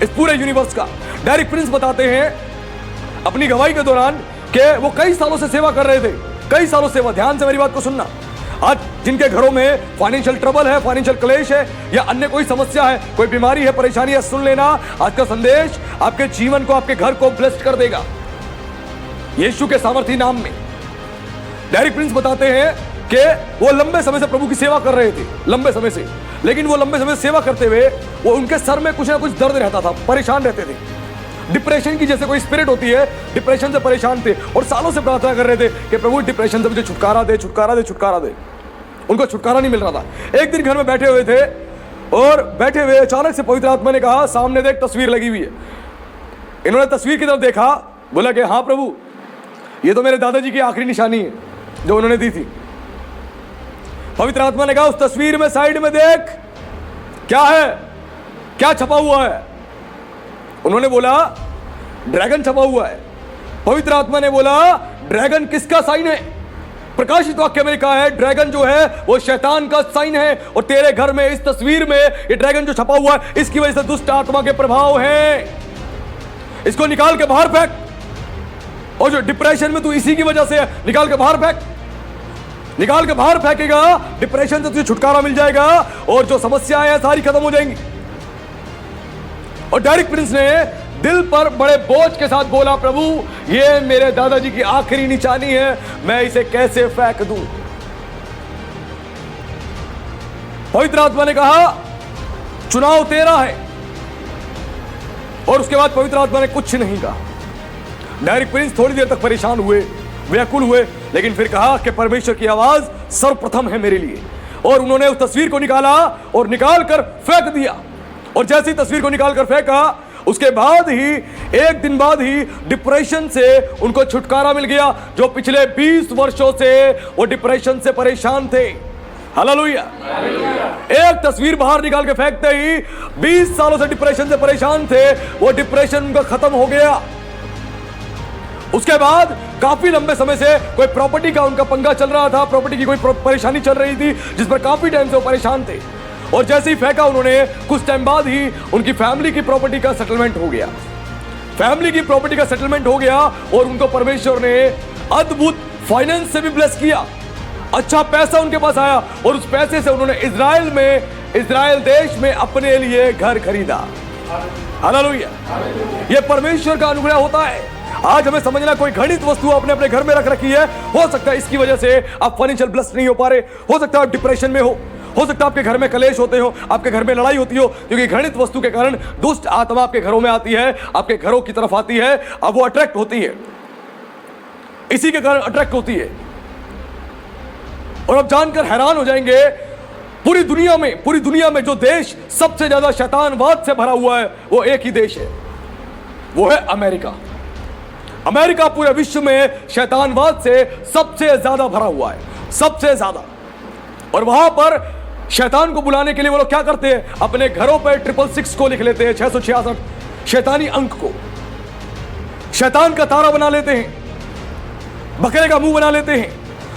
इस पूरे यूनिवर्स का। डेरिक प्रिंस बताते हैं अपनी गवाही के दौरान कि वो कई सालों से सेवा कर रहे थे, कई सालों सेवा। ध्यान से मेरी बात को सुनना। आज जिनके घरों में फाइनेंशियल ट्रबल है, फाइनेंशियल क्लेश है, या अन्य कोई समस्या है, कोई बीमारी है, परेशानी है, सुन लेना, आज का संदेश आपके जीवन को, आपके घर को ब्लेस्ड कर देगा यीशु के सामर्थी नाम में। डेरिक प्रिंस बताते हैं कि वो लंबे समय से प्रभु की सेवा कर रहे थे, लंबे समय से, लेकिन वो लंबे समय से सेवा करते हुए वो उनके सर में कुछ ना कुछ दर्द रहता था, परेशान रहते थे। डिप्रेशन की जैसे कोई स्पिरिट होती है, डिप्रेशन से परेशान थे और सालों से प्रार्थना कर रहे थे कि प्रभु डिप्रेशन से मुझे छुटकारा दे, छुटकारा दे, छुटकारा दे। उनको छुटकारा नहीं मिल रहा था। एक दिन घर में बैठे हुए थे और बैठे हुए अचानक से पवित्र आत्मा ने कहा सामने देख तस्वीर लगी हुई है। इन्होंने तस्वीर की तरफ देखा, बोला कि हाँ प्रभु, ये तो मेरे दादाजी की आखिरी निशानी है जो उन्होंने दी थी। पवित्र आत्मा ने कहा उस तस्वीर में साइड में देख, क्या है, क्या छपा हुआ है? उन्होंने बोला ड्रैगन छपा हुआ है। पवित्र आत्मा ने बोला ड्रैगन किसका साइन है? प्रकाशित वाक्य में लिखा है ड्रैगन जो है वो शैतान का साइन है, और तेरे घर में इस तस्वीर में ये ड्रैगन जो छपा हुआ है इसकी वजह से दुष्ट आत्मा के प्रभाव हैं। इसको निकाल के बाहर फेंक, और जो डिप्रेशन में तू इसी की वजह से निकाल के बाहर फेंक। निकाल के बाहर फेंकेगा, डिप्रेशन से तुझे छुटकारा मिल जाएगा और जो समस्याएं हैं सारी खत्म हो जाएंगी। और डेरिक प्रिंस ने दिल पर बड़े बोझ के साथ बोला, प्रभु ये मेरे दादाजी की आखिरी निशानी है, मैं इसे कैसे फेंक दूं? पवित्र आत्मा ने कहा चुनाव तेरा है, और उसके बाद पवित्र आत्मा ने कुछ नहीं कहा। डेरिक प्रिंस थोड़ी देर तक परेशान हुए, व्याकुल हुए, लेकिन फिर कहा कि परमेश्वर की आवाज सर्वप्रथम है मेरे लिए। और उन्होंने उस तस्वीर को निकाला और निकाल कर फेंक दिया। और जैसे ही तस्वीर को निकाल कर फेंका, उसके बाद ही एक दिन बाद ही डिप्रेशन से उनको छुटकारा मिल गया, जो पिछले 20 वर्षों से वो डिप्रेशन से परेशान थे। हालेलुया। एक तस्वीर बाहर निकाल के फेंकते ही 20 सालों से डिप्रेशन से परेशान थे, वो डिप्रेशन उनका खत्म हो गया। उसके बाद काफी लंबे समय से कोई प्रॉपर्टी का उनका पंगा चल रहा था, प्रॉपर्टी की कोई परेशानी चल रही थी जिस पर काफी टाइम से वो परेशान थे। और जैसे ही फेंका उन्होंने, कुछ टाइम बाद ही उनकी फैमिली की प्रॉपर्टी का सेटलमेंट हो गया। फैमिली की प्रॉपर्टी का सेटलमेंट हो गया और उनको परमेश्वर ने अद्भुत फाइनेंस से भी ब्लेस किया। अच्छा पैसा उनके पास आया और उस पैसे से उन्होंने इजराइल देश में अपने लिए घर खरीदा। हालेलुया। ये परमेश्वर का अनुग्रह होता है। आज हमें समझना, कोई घृणित वस्तु आपने अपने घर में रख रखी है, हो सकता है इसकी वजह से आप फाइनेंशियल ब्लेस नहीं हो पा रहे, हो सकता है आप डिप्रेशन में हो सकता है आपके घर में कलेश होते हो, आपके घर में लड़ाई होती हो, क्योंकि घृणित वस्तु के कारण दुष्ट आत्मा आपके घरों में आती है, आपके घरों की तरफ आती है, अब वो अट्रैक्ट होती है, इसी के कारण अट्रैक्ट होती है। और आप जानकर हैरान हो जाएंगे, पूरी दुनिया में जो देश सबसे ज्यादा शैतानवाद से भरा हुआ है वो एक ही देश है, वो है अमेरिका। अमेरिका पूरे विश्व में शैतानवाद से सबसे ज्यादा भरा हुआ है, सबसे ज्यादा। और वहां पर शैतान को बुलाने के लिए वो लोग क्या करते हैं, अपने घरों पर 666 को लिख लेते हैं, 666 शैतानी अंक को शैतान का तारा बना लेते हैं, बकरे का मुंह बना लेते हैं,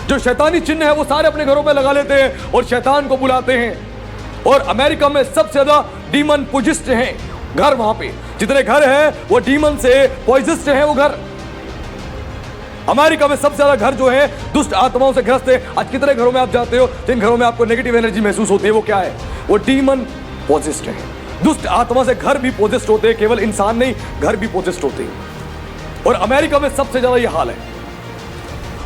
जो शैतानी चिन्ह है वो सारे अपने घरों पे लगा लेते हैं और शैतान को बुलाते हैं। और अमेरिका में सबसे ज्यादा डीमन पुजिस्ट हैं घर, वहां पे जितने घर हैं वो डीमन से पॉइजिस्ट हैं वो घर। अमेरिका में सबसे ज्यादा घर जो है दुष्ट आत्माओं से ग्रस्त है। आज कितने घरों में आप जाते हो जिन घरों में आपको नेगेटिव एनर्जी महसूस होती है, वो क्या है, वो डीमन पोजेस्ड है। दुष्ट आत्मा से घर भी पोजेस्ड होते हैं, केवल इंसान नहीं घर भी पोजेस्ड होते हैं। और अमेरिका में सबसे ज्यादा ये हाल है।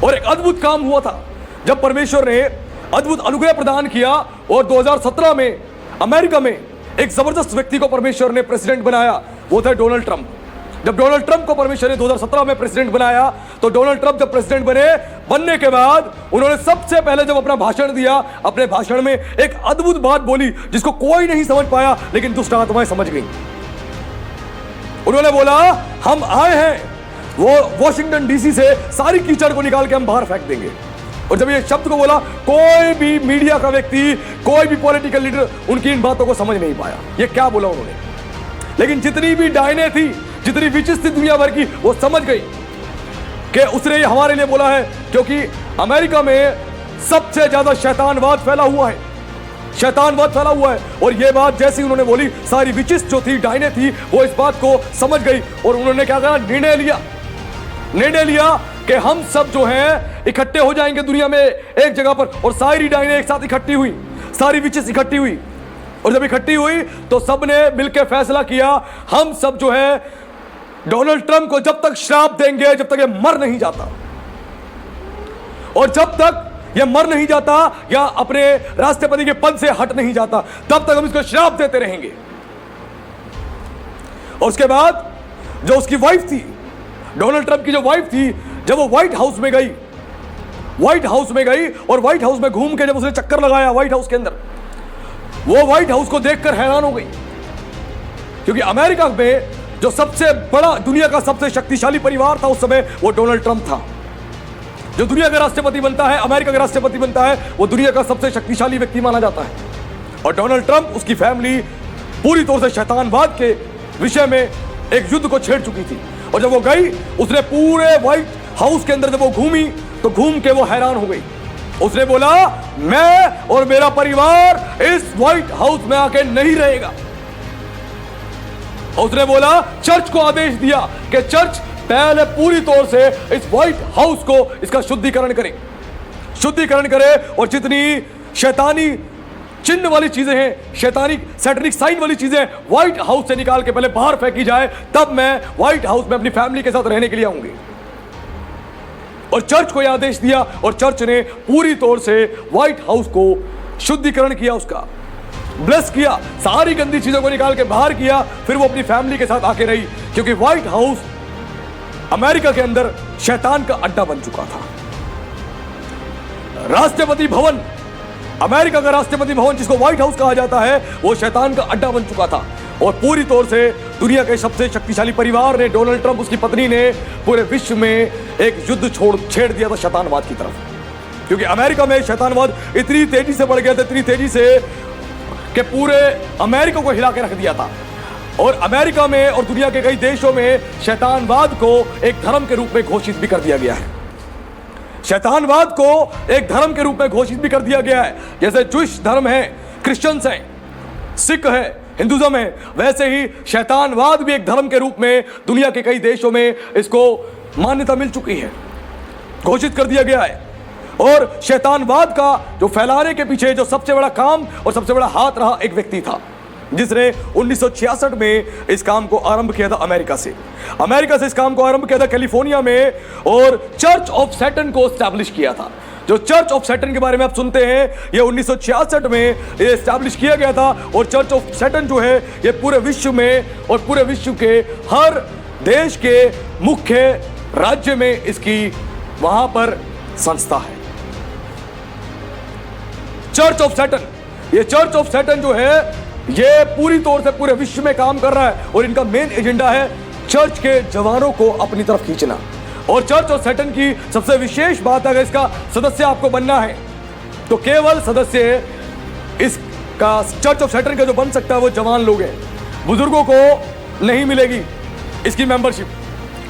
और एक अद्भुत काम हुआ था जब परमेश्वर ने अद्भुत अनुग्रह प्रदान किया, और 2017 में अमेरिका में एक जबरदस्त व्यक्ति को परमेश्वर ने प्रेसिडेंट बनाया, वो था डोनाल्ड ट्रंप। जब डोनाल्ड ट्रंप को परमेश्वर ने 2017 में प्रेसिडेंट बनाया, तो डोनाल्ड ट्रंप जब प्रेसिडेंट बनने के बाद उन्होंने सबसे पहले जब अपना भाषण दिया, अपने भाषण में एक अद्भुत बात बोली जिसको कोई नहीं समझ पाया, लेकिन दुष्ट आत्माएं समझ गई। उन्होंने बोला, हम आए हैं वो वॉशिंगटन डीसी से सारी कीचड़ को निकाल के हम बाहर फेंक देंगे। और जब ये शब्द को बोला, कोई भी मीडिया का व्यक्ति, कोई भी पॉलिटिकल लीडर उनकी इन बातों को समझ नहीं पाया, ये क्या बोला उन्होंने। लेकिन जितनी भी डायने थी, जितनी विचित्र थी दुनिया भर की, वो समझ गई कि उसने ये हमारे लिए बोला है, क्योंकि अमेरिका में सबसे ज्यादा शैतानवाद फैला हुआ है, शैतानवाद फैला हुआ है। और ये बात जैसी उन्होंने बोली, सारी विचित्र जो थी, डायने थी, वो इस बात को समझ गई। और उन्होंने क्या कहा, निर्णय लिया कि हम सब जो हैं इकट्ठे हो जाएंगे दुनिया में एक जगह पर। और सारी डायने एक साथ इकट्ठी हुई, सारी विचित्र इकट्ठी हुई। और जब इकट्ठी हुई तो सबने मिलकर फैसला किया, हम सब जो है डोनाल्ड ट्रंप को जब तक श्राप देंगे जब तक ये मर नहीं जाता, और जब तक ये मर नहीं जाता या अपने राष्ट्रपति के पद से हट नहीं जाता, तब तक हम इसको श्राप देते रहेंगे। और उसके बाद जो उसकी वाइफ थी, डोनाल्ड ट्रंप की जो वाइफ थी, जब वो व्हाइट हाउस में गई और व्हाइट हाउस में घूम के जब उसने चक्कर लगाया व्हाइट हाउस के अंदर, वो व्हाइट हाउस को देखकर हैरान हो गई। क्योंकि अमेरिका में जो सबसे बड़ा, दुनिया का सबसे शक्तिशाली परिवार था उस समय, वो डोनाल्ड ट्रंप था। जो दुनिया का राष्ट्रपति बनता है, अमेरिका का राष्ट्रपति बनता है, वो दुनिया का सबसे शक्तिशाली व्यक्ति माना जाता है। और डोनाल्ड ट्रंप, उसकी फैमिली पूरी तौर से शैतानवाद के विषय में एक युद्ध को छेड़ चुकी थी। और जब वो गई, उसने पूरे व्हाइट हाउस के अंदर जब वो घूमी तो घूम के वो हैरान हो गई। उसने बोला, मैं और मेरा परिवार इस व्हाइट हाउस में आके नहीं रहेगा। उसने बोला, चर्च को आदेश दिया कि चर्च पहले पूरी तौर से इस व्हाइट हाउस को इसका शुद्धिकरण करे और जितनी शैतानी चिन्ह वाली चीजें हैं, शैतानी सैटेनिक साइन वाली चीजें व्हाइट हाउस से निकाल के पहले बाहर फेंकी जाए, तब मैं व्हाइट हाउस में अपनी फैमिली के साथ रहने के लिए आऊंगी। और चर्च को यह आदेश दिया और चर्च ने पूरी तौर से व्हाइट हाउस को शुद्धिकरण किया, उसका ब्लेस किया, सारी गंदी चीजों को निकाल के बाहर किया। फिर वो अपनी फैमिली के साथ आके रही, क्योंकि व्हाइट हाउस अमेरिका के अंदर शैतान का अड्डा बन चुका था। राष्ट्रपति भवन, अमेरिका का राष्ट्रपति भवन जिसको व्हाइट हाउस कहा जाता है, वो शैतान का अड्डा बन चुका था। और पूरी तौर से दुनिया के सबसे शक्तिशाली परिवार ने, डोनाल्ड ट्रंप, उसकी पत्नी ने पूरे विश्व में एक युद्ध छेड़ दिया था शैतानवाद की तरफ। क्योंकि अमेरिका में शैतानवाद इतनी तेजी से बढ़ गया था, इतनी तेजी से कि पूरे अमेरिका को हिला के रख दिया था। और अमेरिका में और दुनिया के कई देशों में शैतानवाद को एक धर्म के रूप में घोषित भी कर दिया गया है। शैतानवाद को एक धर्म के रूप में घोषित भी कर दिया गया है। जैसे जूइश धर्म है, क्रिश्चियंस हैं, सिख है, हिंदुज्म है, वैसे ही शैतानवाद भी एक धर्म के रूप में दुनिया के कई देशों में इसको मान्यता मिल चुकी है, घोषित कर दिया गया है। और शैतानवाद का जो फैलाने के पीछे जो सबसे बड़ा काम और सबसे बड़ा हाथ रहा, एक व्यक्ति था जिसने 1966 में इस काम को आरंभ किया था अमेरिका से इस काम को आरंभ किया था कैलिफोर्निया में, और चर्च ऑफ सैटन को एस्टैब्लिश किया था। जो चर्च ऑफ सैटन के बारे में आप सुनते हैं, ये 1966 में ये एस्टैब्लिश किया गया था। और चर्च ऑफ सैटन जो है, ये पूरे विश्व में और पूरे विश्व के हर देश के मुख्य राज्य में इसकी वहां पर संस्था है। चर्च ऑफ सैटन, ये चर्च ऑफ सैटन जो है, ये पूरी तौर से पूरे विश्व में काम कर रहा है और इनका मेन एजेंडा है चर्च के जवानों को अपनी तरफ खींचना। और चर्च ऑफ सैटन की सबसे विशेष बात, अगर इसका सदस्य आपको बनना है तो केवल सदस्य इसका चर्च ऑफ सैटन का जो बन सकता है वो जवान लोग हैं। बुजुर्गों को नहीं मिलेगी इसकी मेंबरशिप,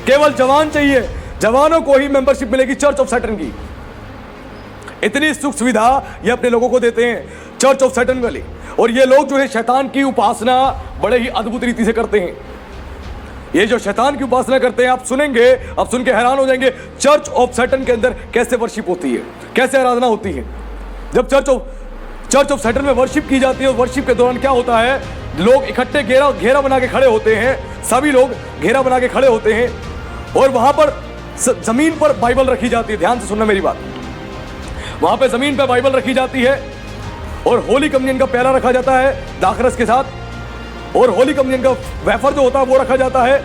केवल जवान चाहिए, जवानों को ही मेंबरशिप मिलेगी चर्च ऑफ सैटन की। इतनी सुख सुविधा ये अपने लोगों को देते हैं चर्च ऑफ सैटन वाले। और ये लोग जो है शैतान की उपासना बड़े ही अद्भुत रीति से करते हैं। ये जो शैतान की उपासना करते हैं, आप सुनेंगे, आप सुन के हैरान हो जाएंगे चर्च ऑफ सैटन के अंदर कैसे वर्शिप होती है, कैसे आराधना होती है। जब चर्च ऑफ सैटन में वर्शिप की जाती है, और वर्शिप के दौरान क्या होता है, लोग इकट्ठे घेरा बना के खड़े होते हैं, सभी लोग घेरा बना के खड़े होते हैं, और वहां पर जमीन पर बाइबल रखी जाती है। ध्यान से सुनना मेरी बात, वहां पे जमीन पे बाइबल रखी जाती है और होली कम्युनियन का प्याला रखा जाता है दाखरस के साथ, और होली कम्युनियन का वेफर जो होता है वो रखा जाता है,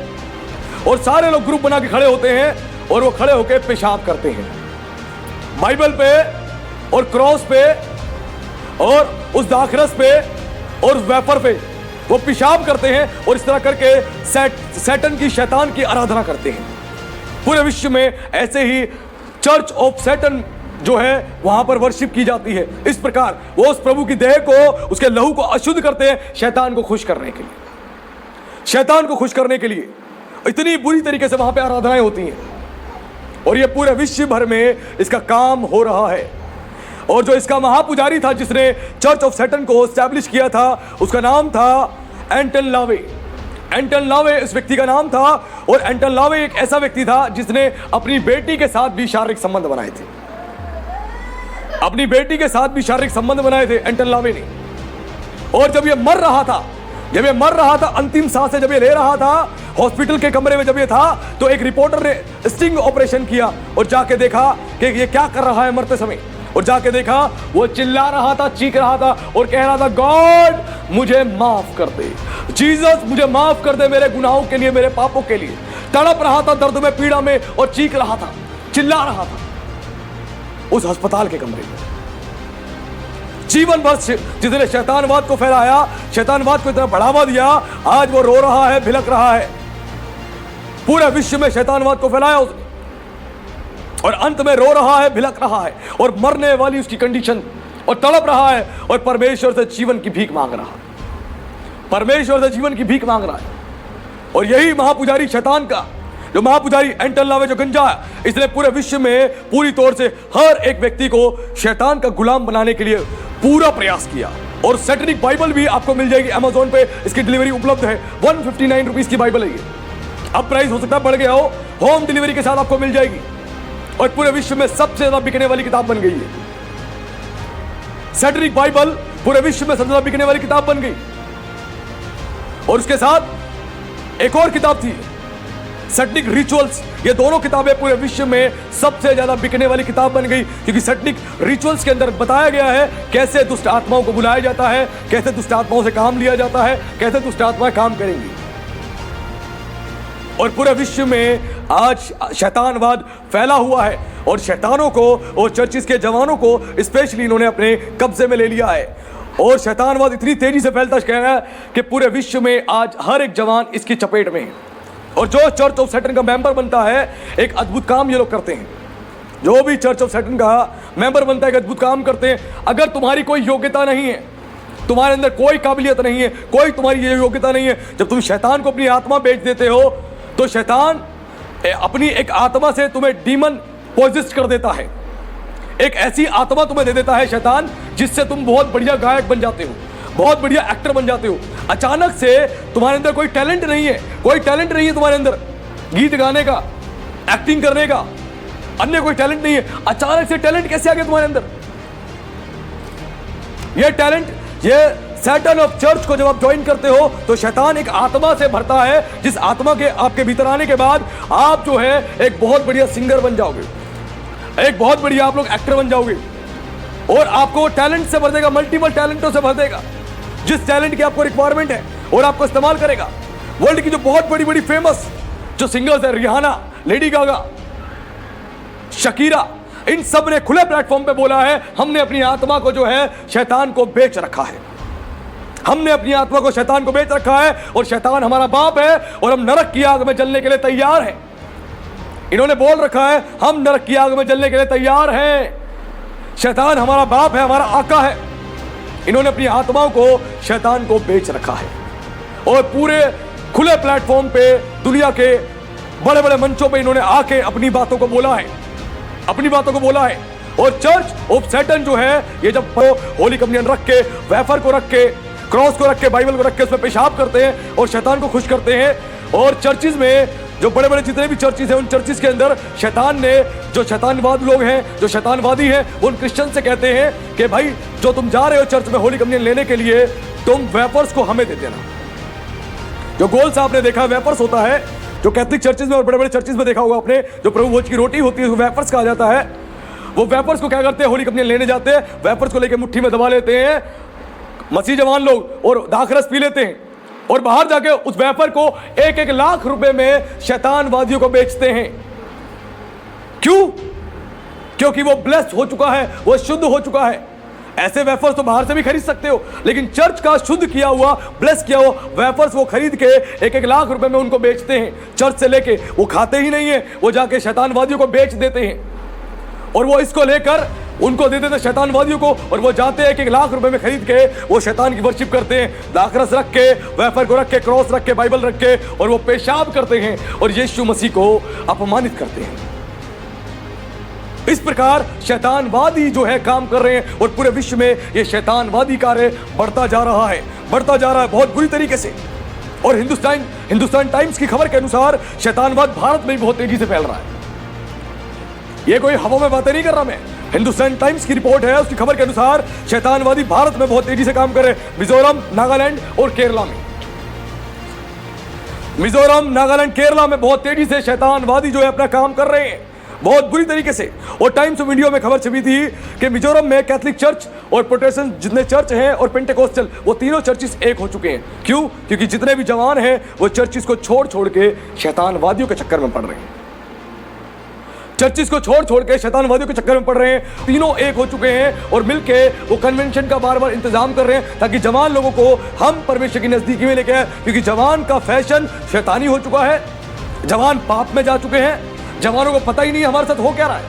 और सारे लोग ग्रुप बना के खड़े होते हैं और वो खड़े होकर पेशाब करते हैं बाइबल पे और क्रॉस पे और उस दाखरस पे और उस वेफर पे वो पेशाब करते हैं, और इस तरह करके सैटन की, शैतान की आराधना करते हैं। पूरे विश्व में ऐसे ही चर्च ऑफ सैटन जो है वहां पर वर्शिप की जाती है। इस प्रकार वो उस प्रभु की देह को, उसके लहू को अशुद्ध करते हैं शैतान को खुश करने के लिए, शैतान को खुश करने के लिए। इतनी बुरी तरीके से वहां पे आराधनाएं होती हैं, और ये पूरे विश्व भर में इसका काम हो रहा है। और जो इसका महापुजारी था जिसने चर्च ऑफ सैटन को एस्टैब्लिश किया था, उसका नाम था एंटन लावे। एंटन लावे इस व्यक्ति का नाम था, और एंटन लावे एक ऐसा व्यक्ति था जिसने अपनी बेटी के साथ भी शारीरिक संबंध बनाए थे, अपनी बेटी के साथ भी शारीरिक संबंध बनाए थे एंटन लावे ने। और जब ये मर रहा था, अंतिम सांसें जब ये ले रहा था, हॉस्पिटल के कमरे में जब ये था, तो एक रिपोर्टर ने स्टिंग ऑपरेशन किया और जाके देखा कि ये क्या कर रहा है मरते समय, और जाके देखा वो चिल्ला रहा था, चीख रहा था और कह रहा था, गॉड मुझे माफ कर दे, जीसस मुझे माफ कर दे मेरे गुनाहों के लिए, मेरे पापों के लिए। तड़प रहा था दर्द में, पीड़ा में, और चीख रहा था, चिल्ला रहा था उस अस्पताल के कमरे में। जीवन भर जिसने शैतानवाद को फैलाया, शैतानवाद को इतना बढ़ावा दिया, आज वो रो रहा है, भिलक रहा है। पूरे विश्व में शैतानवाद को फैलाया उसने, और अंत में रो रहा है, भिलक रहा है, और मरने वाली उसकी कंडीशन, और तड़प रहा है, और परमेश्वर से जीवन की भीख मांग रहा है, परमेश्वर से जीवन की भीख मांग रहा है। और यही महापुजारी शैतान का जो महापुजारी एंटन लावे जो गंजा है, इसने पूरे विश्व में पूरी तौर से हर एक व्यक्ति को शैतान का गुलाम बनाने के लिए पूरा प्रयास किया। और सैटेनिक बाइबल भी आपको मिल जाएगी अमेज़न पे, इसकी डिलीवरी उपलब्ध है। 159 रुपीस की बाइबल है ये। अब प्राइस हो सकता है बढ़ गया हो, होम डिलीवरी के साथ आपको मिल जाएगी और पूरे विश्व में सबसे ज्यादा बिकने वाली किताब बन गई है। सैटेनिक बाइबल पूरे विश्व में सबसे ज्यादा बिकने वाली किताब बन गई। और उसके साथ एक और किताब थी, सैटेनिक रिचुअल्स। ये दोनों किताबें पूरे विश्व में सबसे ज्यादा बिकने वाली किताब बन गई, क्योंकि सैटेनिक रिचुअल्स के अंदर बताया गया है कैसे दुष्ट आत्माओं को बुलाया जाता है, कैसे दुष्ट आत्माओं से काम लिया जाता है, कैसे दुष्ट आत्माएं काम करेंगी। और पूरे विश्व में आज शैतानवाद फैला हुआ है और शैतानों को और चर्चिस के जवानों को स्पेशली इन्होंने अपने कब्जे में ले लिया है। और शैतानवाद इतनी तेजी से फैलता है कि पूरे विश्व में आज हर एक जवान इसकी चपेट में है। और जो चर्च ऑफ सैटन का मेंबर बनता है, एक अद्भुत काम ये लोग करते हैं। जो भी चर्च ऑफ सैटन का मेंबर बनता है, एक अद्भुत काम करते हैं। अगर तुम्हारी कोई योग्यता नहीं है, तुम्हारे अंदर कोई काबिलियत नहीं है, कोई तुम्हारी ये योग्यता नहीं है, जब तुम शैतान को अपनी आत्मा बेच देते हो तो शैतान अपनी एक आत्मा से तुम्हें डीमन पोजेस्ट कर देता है। एक ऐसी आत्मा तुम्हें दे देता है शैतान जिससे तुम बहुत बढ़िया गायक बन जाते हो, बहुत बढ़िया एक्टर बन जाते हो। अचानक से तुम्हारे अंदर कोई टैलेंट नहीं है, कोई टैलेंट नहीं है तुम्हारे अंदर गीत गाने का, एक्टिंग करने का, अन्य कोई टैलेंट नहीं है। अचानक से टैलेंट कैसे आ गया तुम्हारे अंदर? ये टैलेंट, ये सैटन ऑफ चर्च को जब आप ज्वाइन करते हो तो शैतान एक आत्मा से भरता है, जिस आत्मा के आपके भीतर आने के बाद आप जो है एक बहुत बढ़िया सिंगर बन जाओगे, एक बहुत बढ़िया आप लोग एक्टर बन जाओगे। और आपको टैलेंट से भर देगा, मल्टीपल टैलेंटों से भर देगा, जिस टैलेंट की आपको रिक्वायरमेंट है और आपको इस्तेमाल करेगा। वर्ल्ड की जो बहुत बड़ी बड़ी फेमस जो सिंगर्स है, रिहाना, लेडी गागा, शकीरा, इन सब ने खुले प्लेटफॉर्म पे बोला है हमने अपनी आत्मा को जो है शैतान को बेच रखा है, हमने अपनी आत्मा को शैतान को बेच रखा है और शैतान हमारा बाप है और हम नरक की आग में जलने के लिए तैयार हैं। इन्होंने बोल रखा है हम नरक की आग में जलने के लिए तैयार हैं, शैतान हमारा बाप है, हमारा आका है। इन्होंने अपनी आत्माओं को शैतान को बेच रखा है और पूरे खुले प्लेटफॉर्म पे, दुनिया के बड़े बड़े मंचों पे इन्होंने आके अपनी बातों को बोला है, अपनी बातों को बोला है। और चर्च ऑफ सैटन जो है, ये जब होली कम्युनियन रख के, वेफर को रख के, क्रॉस को रख के, बाइबल को रख के उसमें पेशाब करते हैं और शैतान को खुश करते हैं। और चर्चिस में जो बड़े बड़े जितने भी चर्चिस हैं, उन चर्चिस के अंदर शैतान ने, जो शैतानवाद लोग हैं, जो शैतानवादी हैं, उन क्रिश्चियन से कहते हैं कि भाई जो तुम जा रहे हो चर्च में होली कम्युनियन लेने के लिए, तुम वेफर्स को हमें दे देना। जो गोल सा आपने देखा वेफर्स होता है, जो कैथलिक चर्चिस में और बड़े बड़े चर्चिस में देखा होगा आपने, जो प्रभु भोज की रोटी होती है उसको वेफर्स कहा जाता है। वो वेफर्स को क्या करते हैं, होली कम्युनियन लेने जाते हैं, वेफर्स को लेकर मुट्ठी में दबा लेते हैं मसीह जवान लोग और दाखरस पी लेते हैं और बाहर जाके उस वेफर को 1-1 लाख रुपए में शैतानवादियों को बेचते हैं। क्यों? क्योंकि वो ब्लेस्ड हो चुका है, वो शुद्ध हो चुका है। ऐसे वेफर्स तो बाहर से भी खरीद सकते हो, लेकिन चर्च का शुद्ध किया हुआ, ब्लेस किया हुआ वेफर्स वो खरीद के 1-1 लाख रुपए में उनको बेचते हैं। चर्च से लेके वो खाते ही नहीं है, वो जाके शैतानवादियों को बेच देते हैं और वो इसको लेकर उनको दे देते शैतानवादियों को और वो जाते हैं 1-1 लाख रुपए में खरीद के वो शैतान की वर्शिप करते हैं। दाखरस रख के, वेफर को रख के, क्रॉस रख के, बाइबल रख के, और वो पेशाब करते हैं और यीशु मसीह को अपमानित करते हैं। इस प्रकार शैतानवादी जो है काम कर रहे हैं और पूरे विश्व में ये शैतानवादी कार्य बढ़ता जा रहा है, बढ़ता जा रहा है बहुत बुरी तरीके से। और हिंदुस्तान टाइम्स की खबर के अनुसार शैतानवाद भारत में भी बहुत तेजी से फैल रहा है। ये कोई हवा में बातें नहीं कर रहा मैं, हिंदुस्तान टाइम्स की रिपोर्ट है, उसकी खबर के अनुसार शैतानवादी भारत में बहुत तेजी से काम कर रहे हैं। मिजोरम, नागालैंड और केरला में, मिजोरम, नागालैंड, केरला में बहुत तेजी से शैतानवादी जो है अपना काम कर रहे हैं, बहुत बुरी तरीके से। और टाइम्स ऑफ इंडिया में खबर छपी थी कि मिजोरम में कैथलिक चर्च और प्रोटेस्टेंट जितने चर्च हैं और पेंटेकोस्टल, वो तीनों चर्चिस एक हो चुके हैं। क्यों? क्योंकि जितने भी जवान हैं वो चर्चिस को छोड़ के शैतानवादियों के चक्कर में पड़ रहे हैं, चर्चिस को छोड़ के शैतानवादियों के चक्कर में पड़ रहे हैं। तीनों एक हो चुके हैं और मिलके वो कन्वेंशन का बार बार इंतजाम कर रहे हैं ताकि जवान लोगों को हम परमेश्वर की नजदीकी में लेके आए, क्योंकि जवान का फैशन शैतानी हो चुका है, जवान पाप में जा चुके हैं, जवानों को पता ही नहीं हमारे साथ हो क्या रहा है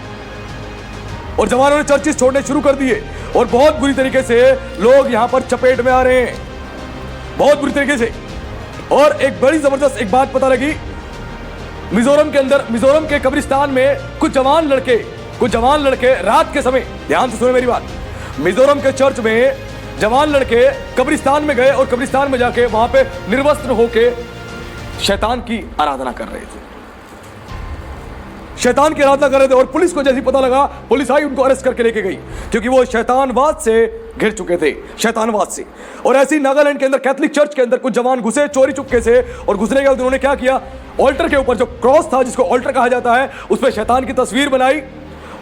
और जवानों ने चर्चिस छोड़ने शुरू कर दिए और बहुत बुरी तरीके से लोग यहां पर चपेट में आ रहे हैं, बहुत बुरी तरीके से। और एक बड़ी जबरदस्त एक बात पता लगी मिजोरम के कब्रिस्तान में कुछ जवान लड़के रात के समय, ध्यान से सुनो मेरी बात, मिजोरम के चर्च में जवान लड़के कब्रिस्तान में गए और कब्रिस्तान में जाके वहां पे निर्वस्त्र होके शैतान की आराधना कर रहे थे, शैतान की आराधना कर रहे थे। और पुलिस को जैसे पता लगा, पुलिस आई, उनको अरेस्ट करके लेके गई, क्योंकि वो शैतानवाद से घिर चुके थे, शैतानवाद से। और ऐसे ही नागालैंड के अंदर कैथोलिक चर्च के अंदर कुछ जवान घुसे चोरी चुपके से, और घुसने के बाद उन्होंने क्या किया, ऑल्टर के ऊपर जो क्रॉस था, जिसको ऑल्टर कहा जाता है, उस पर शैतान की तस्वीर बनाई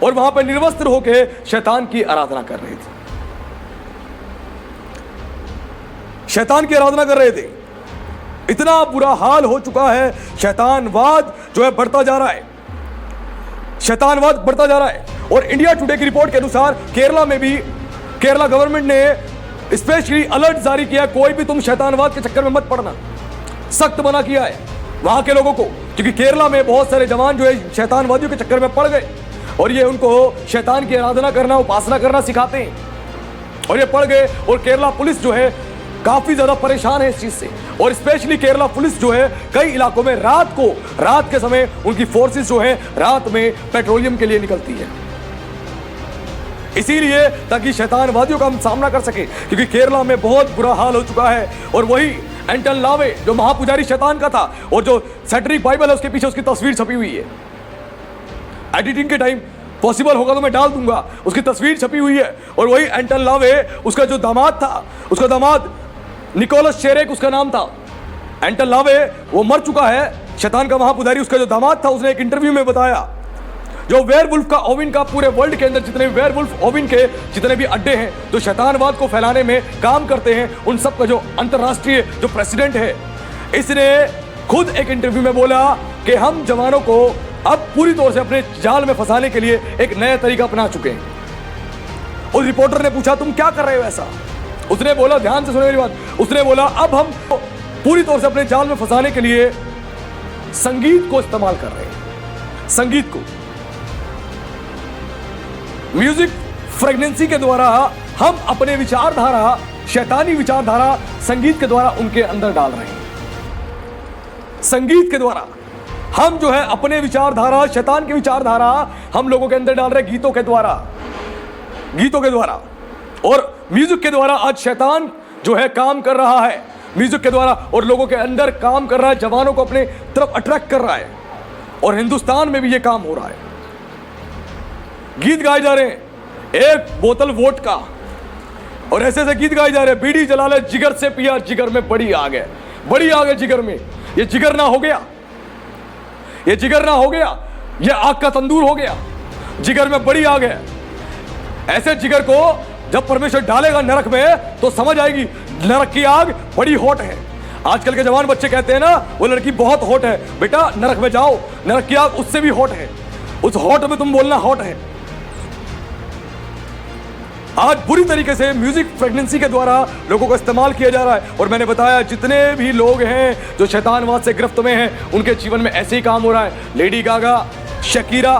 और वहां पर निर्वस्त्र होकर शैतान की आराधना कर रहे थे, शैतान की आराधना कर रहे थे। इतना बुरा हाल हो चुका है, शैतानवाद जो है बढ़ता जा रहा है, शैतानवाद बढ़ता जा रहा है। और इंडिया टुडे की रिपोर्ट के अनुसार केरला में भी केरला गवर्नमेंट ने स्पेशली अलर्ट जारी किया, कोई भी तुम शैतानवाद के चक्कर में मत पड़ना, सख्त मना किया है वहां के लोगों को, क्योंकि केरला में बहुत सारे जवान जो है शैतानवादियों के चक्कर में पड़ गए और ये उनको शैतान की आराधना करना, उपासना करना सिखाते हैं, और ये पड़ गए। और केरला पुलिस जो है काफी ज्यादा परेशान है इस चीज से, और स्पेशली केरला पुलिस जो है कई इलाकों में रात के समय उनकी फोर्सेस जो है रात में पेट्रोलियम के लिए निकलती है, इसीलिए ताकि शैतानवादियों का हम सामना कर सके, क्योंकि केरला में बहुत बुरा हाल हो चुका है। और वही एंटन लावे जो महापुजारी शैतान का था, और जो सैटरिक बाइबल है उसके पीछे उसकी तस्वीर छपी हुई है, एडिटिंग के टाइम पॉसिबल होगा तो मैं डाल दूंगा, उसकी तस्वीर छपी हुई है। और वही एंटन लावे, उसका जो दामाद था, उसका दामाद निकोलस शेरेक उसका नाम था, एंटन लावे वो मर चुका है, शैतान का महापुजारी। उसका जो दामाद था उसने एक इंटरव्यू में बताया, जो वेयरवुल्फ का ओविन का पूरे वर्ल्ड के अंदर जितने वेयरवुल्फ ओविन के जितने भी अड्डे हैं जो शैतानवाद को फैलाने में काम करते हैं, उन सब का जो अंतरराष्ट्रीय जो प्रेसिडेंट है, इसने खुद एक इंटरव्यू में बोला कि हम जवानों को अब पूरी तौर से अपने जाल में फंसाने के लिए एक नया तरीका अपना चुके हैं। उस रिपोर्टर ने पूछा तुम क्या कर रहे हो ऐसा, उसने बोला, ध्यान से सुनो मेरी बात, उसने बोला अब हम पूरी तौर से अपने जाल में फंसाने के लिए संगीत को इस्तेमाल कर रहे हैं, संगीत को, म्यूजिक फ्रेगनेंसी के द्वारा हम अपने विचारधारा, शैतानी विचारधारा संगीत के द्वारा उनके अंदर डाल रहे हैं। संगीत के द्वारा हम जो है अपने विचारधारा, शैतान की विचारधारा हम लोगों के अंदर डाल रहे हैं, गीतों के द्वारा और म्यूजिक के द्वारा। आज शैतान जो है काम कर रहा है म्यूजिक के द्वारा, और लोगों के अंदर काम कर रहा है, जवानों को अपने तरफ अट्रैक्ट कर रहा है। और हिंदुस्तान में भी ये काम हो रहा है, गीत गाए जा रहे हैं, एक बोतल वोट का, और ऐसे ऐसे गीत गाए जा रहे हैं, बीड़ी जला ले जिगर से पिया, जिगर में बड़ी आग है, बड़ी आग है जिगर में, ये जिगर ना हो गया, ये जिगर ना हो गया, ये आग का तंदूर हो गया, जिगर में बड़ी आग है। ऐसे जिगर को जब परमेश्वर डालेगा नरक में तो समझ आएगी नरक की आग बड़ी हॉट है। आजकल के जवान बच्चे कहते हैं ना वो लड़की बहुत हॉट है, बेटा नरक में जाओ, नरक की आग उससे भी हॉट है, उस हॉट में तुम बोलना हॉट है। आज बुरी तरीके से म्यूजिक प्रेगनेंसी के द्वारा लोगों को इस्तेमाल किया जा रहा है। और मैंने बताया जितने भी लोग हैं जो शैतानवाद से गिरफ्त में हैं, उनके जीवन में ऐसे ही काम हो रहा है। लेडी गागा, शकीरा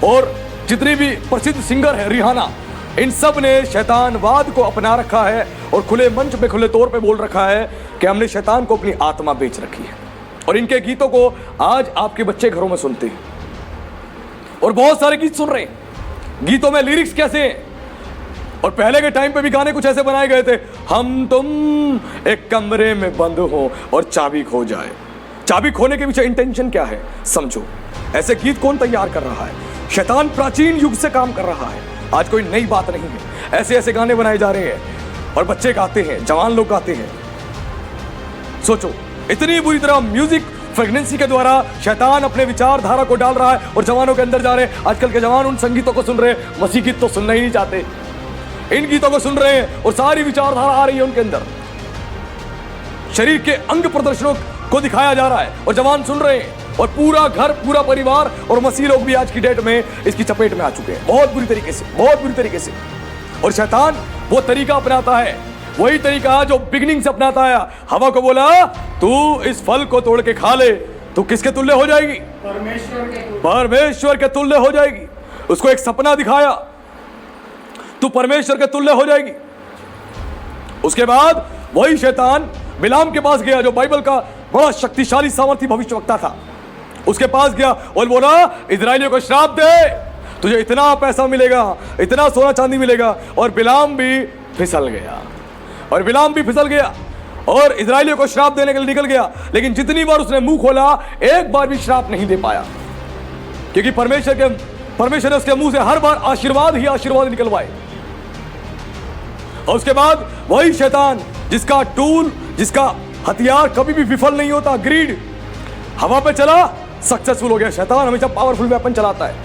और जितनी भी प्रसिद्ध सिंगर है, रिहाना, इन सब ने शैतानवाद को अपना रखा है और खुले मंच पे, खुले तौर पे बोल रखा है कि हमने शैतान को अपनी आत्मा बेच रखी है। और इनके गीतों को आज आपके बच्चे घरों में सुनते हैं और बहुत सारे गीत सुन रहे हैं। गीतों में लिरिक्स कैसे हैं, और पहले के टाइम पे भी गाने कुछ ऐसे बनाए गए थे, हम तुम एक कमरे में बंद हो और चाबी खो जाए। चाबी खोने के पीछे इंटेंशन क्या है समझो। ऐसे गीत कौन तैयार कर रहा है? शैतान प्राचीन युग से काम कर रहा है, आज कोई नई बात नहीं है। ऐसे ऐसे गाने बनाए जा रहे हैं और बच्चे गाते हैं, जवान लोग गाते हैं। सोचो इतनी बुरी तरह म्यूजिक फ्रेगनेंसी के द्वारा शैतान अपने विचारधारा को डाल रहा है और जवानों के अंदर जा रहे हैं। आजकल के जवान उन संगीतों को सुन रहे हैं, मसीह गीत तो सुनना ही नहीं चाहते, इन गीतों को सुन रहे हैं और सारी विचारधारा आ रही है उनके अंदर, शरीर के अंग प्रदर्शनों को दिखाया जा रहा है और जवान सुन रहे हैं। और पूरा घर, पूरा परिवार और मसीह लोग भी आज की डेट में इसकी चपेट में आ चुके हैं, बहुत बुरी तरीके से, बहुत बुरी तरीके से। और शैतान वो तरीका अपनाता है, वही तरीका जो बिगिनिंग से अपनाता है। हवा को बोला तू इस फल को तोड़ के खा ले, तू किसके तुल्य हो जाएगी? परमेश्वर के तुल्य हो जाएगी। उसको एक सपना दिखाया, तू परमेश्वर के तुल्य हो जाएगी। उसके बाद वही शैतान बिलाम के पास गया जो बाइबल का बड़ा शक्तिशाली सामर्थी भविष्यवक्ता था। उसके पास गया और बोला इजराइलियों को श्राप दे, तुझे इतना पैसा मिलेगा, इतना सोना चांदी मिलेगा। और बिलाम भी फिसल गया, और बिलाम भी फिसल गया और इजराइलियों को श्राप देने के लिए निकल गया। लेकिन जितनी बार उसने मुंह खोला, एक बार भी श्राप नहीं दे पाया, क्योंकि परमेश्वर ने उसके मुंह से हर बार आशीर्वाद ही आशीर्वाद निकलवाए। और उसके बाद वही शैतान जिसका टूल, जिसका हथियार कभी भी विफल नहीं होता, ग्रीड, हवा पे चला सक्सेसफुल हो गया। शैतान हमेशा पावरफुल वेपन चलाता है,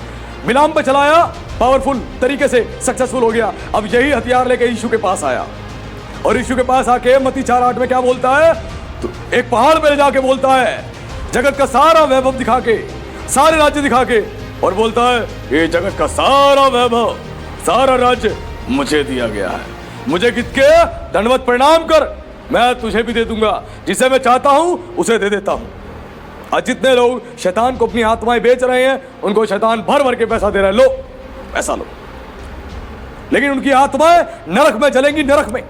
बिलाम पे चलाया पावरफुल तरीके से सक्सेसफुल हो गया। अब यही हथियार लेके यीशु के पास आया, और यीशु के पास आके मत्ती 4:8 में क्या बोलता है, तो एक पहाड़ पे ले जाके बोलता है, जगत का सारा वैभव दिखा के, सारे राज्य दिखा के, और बोलता है ये जगत का सारा वैभव, सारा राज्य मुझे दिया गया है, मुझे गिद के दंडवत प्रणाम कर, मैं तुझे भी दे दूंगा, जिसे मैं चाहता हूं उसे दे देता हूं। आज जितने लोग शैतान को अपनी आत्माएं बेच रहे हैं, उनको शैतान भर भर के पैसा दे रहा है, लो पैसा लो, लेकिन उनकी आत्माएं नरक में जलेंगी, नरक में।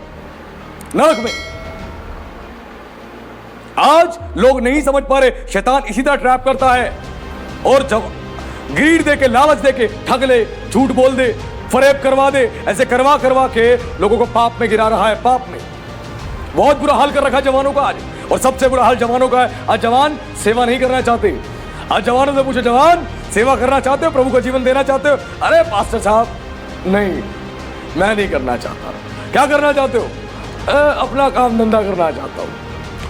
आज लोग नहीं समझ पा रहे, शैतान इसी तरह ट्रैप करता है, और जब ग्रीड दे के, लालच दे के ठग ले, झूठ बोल दे, फरेब करवा दे, ऐसे करवा करवा के लोगों को पाप में गिरा रहा है, पाप में। बहुत बुरा हाल कर रखा है जवानों का आज, और सबसे बुरा हाल जवानों का है। आज जवान सेवा नहीं करना चाहते। आज जवानों से पूछो, जवान सेवा करना चाहते हो, प्रभु का जीवन देना चाहते हो? अरे पास्टर साहब नहीं, मैं नहीं करना चाहता। क्या करना चाहते हो? अपना काम धंधा करना चाहता हूँ,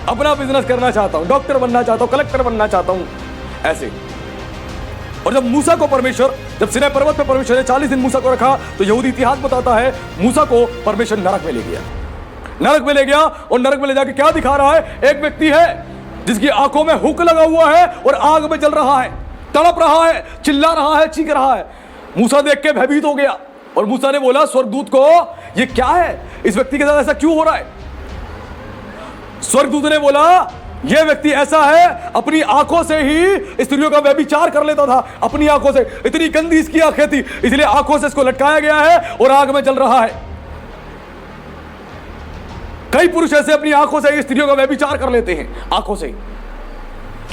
अपना बिजनेस करना चाहता हूँ, डॉक्टर बनना चाहता हूँ, कलेक्टर बनना चाहता हूँ, ऐसे। और जब मूसा को परमेश्वर, जब सिनै पर्वत पर परमेश्वर ने 40 दिन मूसा को रखा, तो यहूदी इतिहास बताता है मूसा को परमेश्वर नरक में ले गया, नरक में ले गया। और नरक में ले जाके क्या दिखा रहा है, एक व्यक्ति है जिसकी आंखों में हुक लगा हुआ है और आग में जल रहा है, तड़प रहा है, चिल्ला रहा है, चीख रहा है। मूसा देख के भयभीत हो गया, और मूसा ने बोला स्वर्गदूत को, ये क्या है, इस व्यक्ति के साथ ऐसा क्यों हो रहा है? स्वर्गदूत ने बोला, यह व्यक्ति ऐसा है, अपनी आंखों से ही स्त्रियों का व्यभिचार कर लेता था, अपनी आंखों से, इतनी गंदी इसकी आंखें थी, इसलिए आंखों से इसको लटकाया गया है और आग में जल रहा है। कई पुरुष ऐसे अपनी आंखों से स्त्रियों का व्यभिचार कर लेते हैं, आंखों से।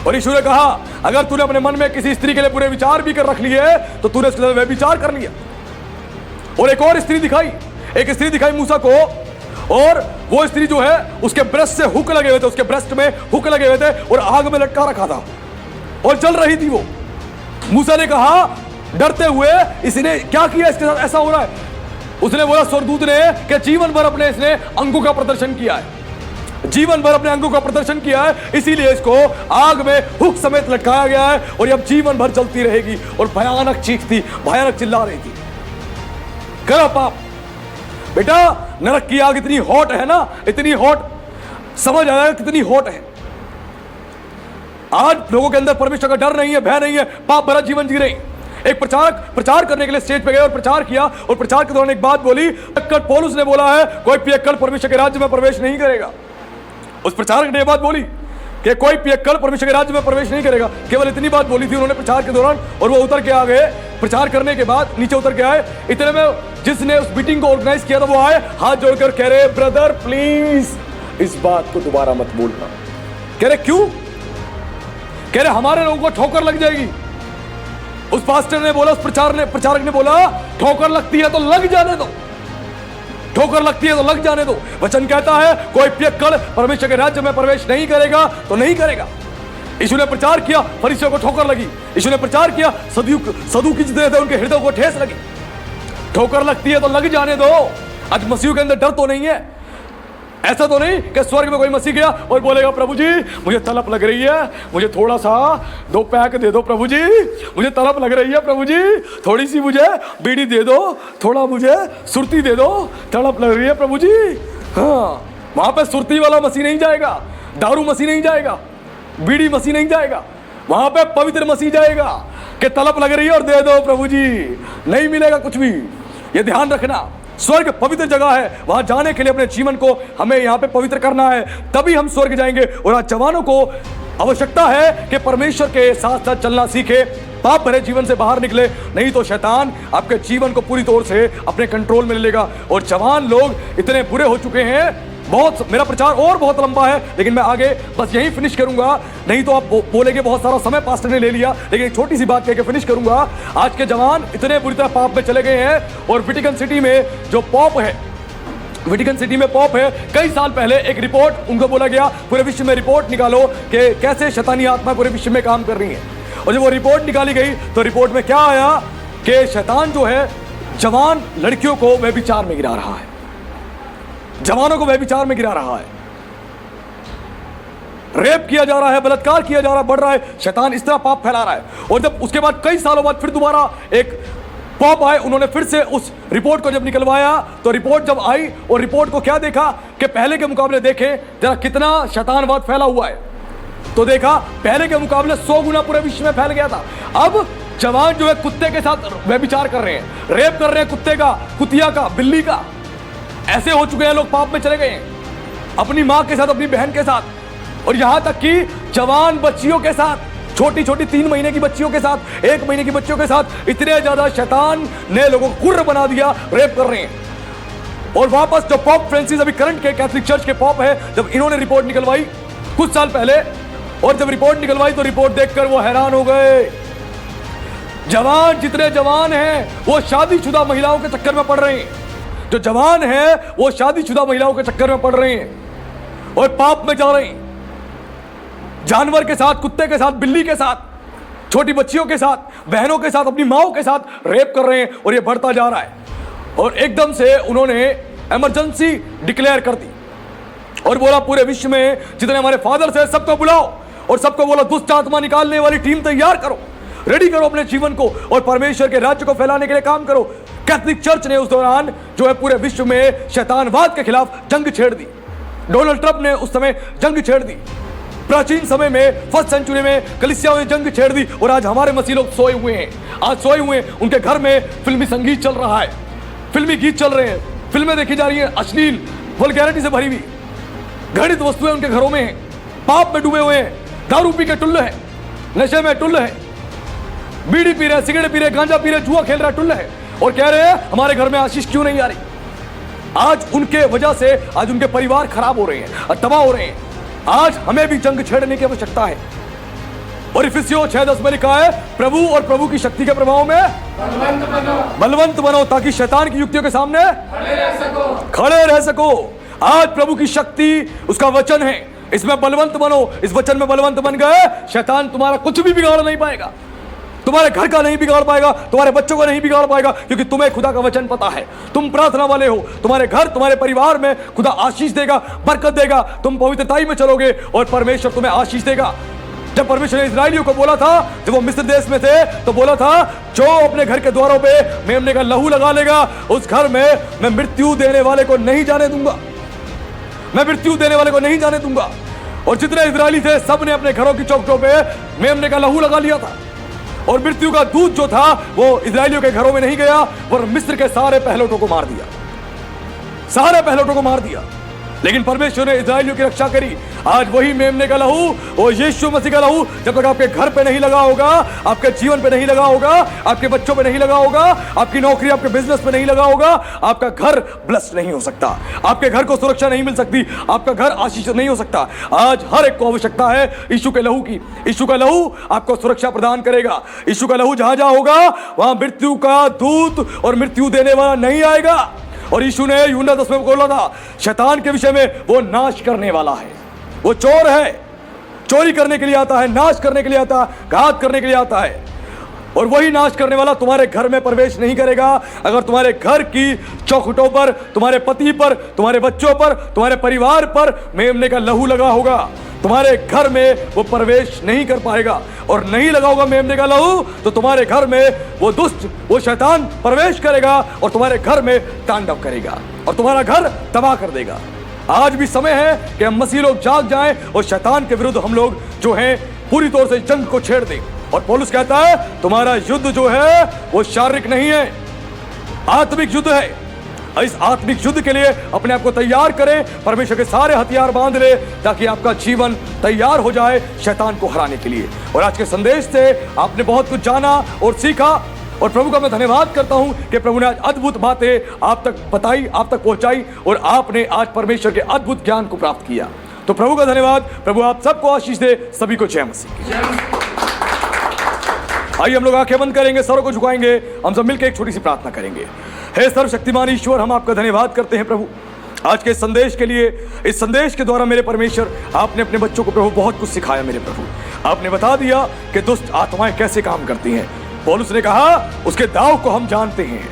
और यीशु ने कहा, अगर तूने अपने मन में किसी स्त्री के लिए बुरे विचार भी कर रख लिए तो तूने उसके साथ व्यभिचार कर लिया। और एक और स्त्री दिखाई, एक स्त्री दिखाई मूसा को, और वो स्त्री जो है उसके ब्रेस्ट से हुक लगे हुए थे, उसके ब्रेस्ट में हुक लगे हुए थे और आग में लटका रखा था और जल रही थी वो। मूसा ने कहा डरते हुए, इसने क्या किया, इसके साथ ऐसा हो रहा है? उसने बोला स्वर्गदूत ने कि जीवन भर अपने इसने अंगों का प्रदर्शन किया है, जीवन भर अपने अंगों का प्रदर्शन किया है, इसीलिए इसको आग में हुक समेत लटकाया गया है और अब जीवन भर जलती रहेगी। और भयानक चीखती, भयानक चिल्ला रही थी, करा पाप। बेटा नरक की आग इतनी हॉट है ना, इतनी हॉट, समझ आया कितनी हॉट है। आज लोगों के अंदर परमेश्वर का डर नहीं है, भय नहीं है, पाप भरा जीवन जी रहे। एक प्रचारक प्रचार करने के लिए स्टेज पे गए और प्रचार किया, और प्रचार के दौरान एक बात बोली, पियक्कड़ पौलुस ने बोला है कोई पियक्कड़ परमेश्वर के राज्य में प्रवेश नहीं करेगा। उस प्रचारक ने यह बात बोली कि कोई पियक्कड़ परमेश्वर के राज्य में प्रवेश नहीं करेगा। केवल इतनी बात बोली थी उन्होंने प्रचार के दौरान, और वो उतर के आ गए। प्रचार करने के बाद नीचे उतर के आए, इतने में जिसने उस मीटिंग को ऑर्गेनाइज किया था वो आए, हाथ जोड़कर कह रहे, ब्रदर प्लीज इस बात को दोबारा मत बोलना। कह रहे क्यों? कह रहे हमारे लोगों को ठोकर लग जाएगी। उस पास्टर ने बोला, उस प्रचारक ने बोला, ठोकर लगती है तो लग जाने दो, ठोकर लगती है तो लग जाने दो। वचन कहता है कोई पियक्कड़ परमेश्वर के राज्य में प्रवेश नहीं करेगा तो नहीं करेगा। यीशु ने प्रचार किया, फरीसियों को ठोकर लगी। यीशु ने प्रचार किया, सदूकी जितने थे उनके हृदय को ठेस लगी। ठोकर लगती है तो लग जाने दो। आज मसीह के अंदर डर तो नहीं है, ऐसा तो नहीं कि स्वर्ग में कोई मसीह गया और बोलेगा प्रभु जी मुझे तलब लग रही है, मुझे थोड़ा सा 2 पैक दे दो प्रभु जी, मुझे तलब लग रही है प्रभु जी, थोड़ी सी मुझे बीड़ी दे दो, थोड़ा मुझे सुर्ती दे दो, तलब लग रही है प्रभु जी। हाँ, वहां पे सुर्ती वाला मसीह नहीं जाएगा, दारू मसीह नहीं जाएगा, बीड़ी मसीह नहीं जाएगा, वहां पे पवित्र मसीह जाएगा कि तलब लग रही है और दे दो प्रभु जी। नहीं मिलेगा कुछ भी, ये ध्यान रखना। स्वर्ग पवित्र जगह है, वहां जाने के लिए अपने जीवन को हमें यहाँ पे पवित्र करना है, तभी हम स्वर्ग जाएंगे। और आज जवानों को आवश्यकता है कि परमेश्वर के साथ साथ चलना सीखे, पाप भरे जीवन से बाहर निकले, नहीं तो शैतान आपके जीवन को पूरी तौर से अपने कंट्रोल में ले लेगा। और जवान लोग इतने बुरे हो चुके हैं, बहुत मेरा प्रचार और बहुत लंबा है, लेकिन मैं आगे बस यहीं फिनिश करूंगा, नहीं तो आप बोलेंगे बहुत सारा समय पास्टर ने ले लिया, लेकिन एक छोटी सी बात कह के फिनिश करूंगा। आज के जवान इतने बुरी तरह पाप में चले गए हैं, और वेटिकन सिटी में जो पॉप है, वेटिकन सिटी में पॉप है, कई साल पहले एक रिपोर्ट उनको बोला गया पूरे विश्व में रिपोर्ट निकालो कि कैसे शैतानी आत्मा पूरे विश्व में काम कर रही है। और जब वो रिपोर्ट निकाली गई तो रिपोर्ट में क्या आया कि शैतान जो है जवान लड़कियों को व्यभिचार में गिरा रहा है, जवानों को व्यभिचार में गिरा रहा है, रेप किया जा रहा है, बलात्कार किया जा रहा है, बढ़ रहा है, शैतान इस तरह पाप फैला रहा है। और जब उसके बाद कई सालों बाद फिर दोबारा एक पॉप आए, उन्होंने फिर से उस रिपोर्ट को जब निकलवाया, तो रिपोर्ट जब आई और रिपोर्ट को क्या देखा कि पहले के मुकाबले देखें जरा कितना शैतानवाद फैला हुआ है, तो देखा पहले के मुकाबले 100 गुना पूरे विश्व में फैल गया था। अब जवान जो है कुत्ते के साथ व्यभिचार कर रहे हैं, रेप कर रहे हैं, कुत्ते का, कुतिया का, बिल्ली का, ऐसे हो चुके हैं लोग, पाप में चले गए हैं, अपनी मां के साथ, अपनी बहन के साथ, और यहां तक कि जवान बच्चियों के साथ, छोटी छोटी 3 महीने की बच्चियों के साथ, 1 महीने की बच्चियों के साथ, इतने ज्यादा शैतान ने लोगों को कुर्र बना दिया, रेप कर रहे हैं। और वापस जो पॉप फ्रांसिस अभी करंट के कैथोलिक चर्च के पॉप है, जब इन्होंने रिपोर्ट निकलवाई कुछ साल पहले, और जब रिपोर्ट निकलवाई तो रिपोर्ट देखकर वो हैरान हो गए। जवान जितने जवान हैं वो शादीशुदा महिलाओं के चक्कर में पड़ रहे हैं, जो जवान हैं वो शादीशुदा महिलाओं के चक्कर में पड़ रहे हैं और पाप में जा रहे हैं, जानवर के साथ, कुत्ते के साथ, बिल्ली के साथ, छोटी बच्चियों के साथ, बहनों के साथ, अपनी माओं के साथ रेप कर रहे हैं, और ये बढ़ता जा रहा है। और एकदम से उन्होंने इमरजेंसी डिक्लेयर कर दी और बोला पूरे विश्व में जितने हमारे फादर्स हैं सबको बुलाओ, और सबको बोला दुष्ट आत्मा निकालने वाली टीम तैयार करो, रेडी करो अपने जीवन को, और परमेश्वर के राज्य को फैलाने के लिए काम करो। कैथोलिक चर्च ने उस दौरान जो है पूरे विश्व में शैतानवाद के खिलाफ जंग छेड़ दी। डोनाल्ड ट्रंप ने उस समय जंग छेड़ दी, प्राचीन समय में 1st सेंचुरी में कलीसियाओं ने जंग छेड़ दी, और आज हमारे मसीह लोग सोए हुए हैं, आज सोए हुए हैं, उनके घर में फिल्मी संगीत चल रहा है, फिल्मी गीत चल रहे हैं, फिल्में देखी जा रही हैं, अश्लील वल्गैरिटी से भरी हुई घृणित वस्तुएं उनके घरों में हैं, पाप में डूबे हुए हैं, दारू पी के टुल्ल है, नशे में टुल्ल है, बीड़ी पी रहे, सिगरेट पी रहे, गांजा पी रहे, जुआ खेल रहा टुल्ल है, और कह रहे हैं हमारे घर में आशीष क्यों नहीं आ रही। आज उनके वजह से आज उनके परिवार खराब हो रहे हैं और तबाह हो रहे हैं। आज हमें भी जंग छेड़ने की आवश्यकता है। और इफिसियों 6:10 में लिखा है, प्रभु और प्रभु की शक्ति के प्रभाव में बलवंत बनो ताकि शैतान की युक्तियों के सामने खड़े रह सको। आज प्रभु की शक्ति उसका वचन है, इसमें बलवंत बनो, इस वचन में बलवंत बन गए, शैतान तुम्हारा कुछ भी बिगाड़ नहीं पाएगा, तुम्हारे घर का नहीं बिगाड़ पाएगा, तुम्हारे बच्चों को नहीं बिगाड़ पाएगा, क्योंकि तुम्हें खुदा का वचन पता है, तुम प्रार्थना वाले हो, तुम्हारे घर, तुम्हारे परिवार में खुदा आशीष देगा, बरकत देगा, तुम पवित्रताई में चलोगे और परमेश्वर तुम्हें आशीष देगा। जब परमेश्वर ने इस्राएलियों को बोला था, जब वो मिस्र देश में थे, तो बोला था जो अपने घर के द्वारों पे मेमने का लहू लगा लेगा, उस घर में मैं मृत्यु देने वाले को नहीं जाने दूंगा, मैं मृत्यु देने वाले को नहीं जाने दूंगा। और जितने इस्राएली थे सब ने अपने घरों की चौखटों पे मेमने का लहू लगा लिया था, और मृत्यु का दूत जो था वो इस्राएलियों के घरों में नहीं गया, और मिस्र के सारे पहलोटों को मार दिया, सारे पहलोटों को मार दिया। लेकिन परमेश्वर ने इस्राएलियों की रक्षा करी। आज वही मेमने का लहू और यीशु मसीह का लहू जब तक आपके घर पे नहीं लगा होगा, आपके जीवन पे नहीं लगा होगा, आपके बच्चों पे नहीं लगा होगा, आपकी नौकरी, आपके बिजनेस पे नहीं लगा होगा, आपका घर ब्लेस्ड नहीं हो सकता, आपके घर को सुरक्षा नहीं मिल सकती, आपका घर आशीषित नहीं हो सकता। आज हर एक को आवश्यकता है यीशु के लहू की। यीशु का लहू आपको सुरक्षा प्रदान करेगा। यीशु का लहू जहां जहां होगा वहां मृत्यु का दूत और मृत्यु देने वाला नहीं आएगा। और यीशु ने यूहन्ना 10 में बोला था शैतान के विषय में, वो नाश करने वाला है, वो चोर है, चोरी करने के लिए आता है, नाश करने के लिए आता है, घात करने के लिए आता है। और वही नाश करने वाला तुम्हारे घर में प्रवेश नहीं करेगा अगर तुम्हारे घर की चौखटों पर, तुम्हारे पति पर, तुम्हारे बच्चों पर, तुम्हारे परिवार पर मेमने का लहू लगा होगा। तुम्हारे घर में वो प्रवेश नहीं कर पाएगा, और नहीं लगा होगा मेमने का लहू तो तुम्हारे घर में वो दुष्ट, वो शैतान प्रवेश करेगा और तुम्हारे घर में तांडव करेगा और तुम्हारा घर तबाह कर देगा। आज भी समय है कि हम मसीह लोग जाग जाएं और शैतान के विरुद्ध हम लोग जो हैं पूरी तौर से जंग को छेड़ दें। और पौलुस कहता है तुम्हारा युद्ध जो है वो शारीरिक नहीं है, आत्मिक युद्ध है। इस आत्मिक युद्ध के लिए अपने आप को तैयार करें, परमेश्वर के सारे हथियार बांध ले ताकि आपका जीवन तैयार हो जाए शैतान को हराने के लिए। और आज के संदेश से आपने बहुत कुछ जाना और सीखा, और प्रभु का मैं धन्यवाद करता हूं कि प्रभु ने आज अद्भुत बातें आप तक बताई, आप तक पहुंचाई और आपने आज परमेश्वर के अद्भुत ज्ञान को प्राप्त किया। तो प्रभु का धन्यवाद। प्रभु आप सबको आशीष दे। सभी को जय मसीह। आइए हम लोग आंखें बंद करेंगे, सरों को झुकाएंगे, हम सब मिलकर एक छोटी सी प्रार्थना करेंगे। हे सर्वशक्तिमान ईश्वर, हम आपका धन्यवाद करते हैं प्रभु आज के संदेश के लिए। इस संदेश के द्वारा मेरे परमेश्वर आपने अपने बच्चों को प्रभु बहुत कुछ सिखाया। मेरे प्रभु आपने बता दिया कि दुष्ट आत्माएं कैसे काम करती हैं। पौलुस ने कहा उसके दाव को हम जानते हैं,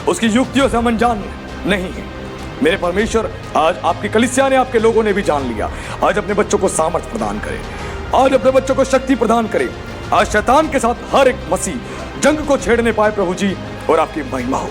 उसकी युक्तियों से हम अनजान नहीं हैं। मेरे परमेश्वर आज आपकी कलीसिया ने, आपके लोगों ने भी जान लिया। आज अपने बच्चों को सामर्थ प्रदान करें, आज अपने बच्चों को शक्ति प्रदान करें। आज शैतान के साथ हर एक मसीह जंग को छेड़ने पाए प्रभु जी, और आपकी महिमा हो,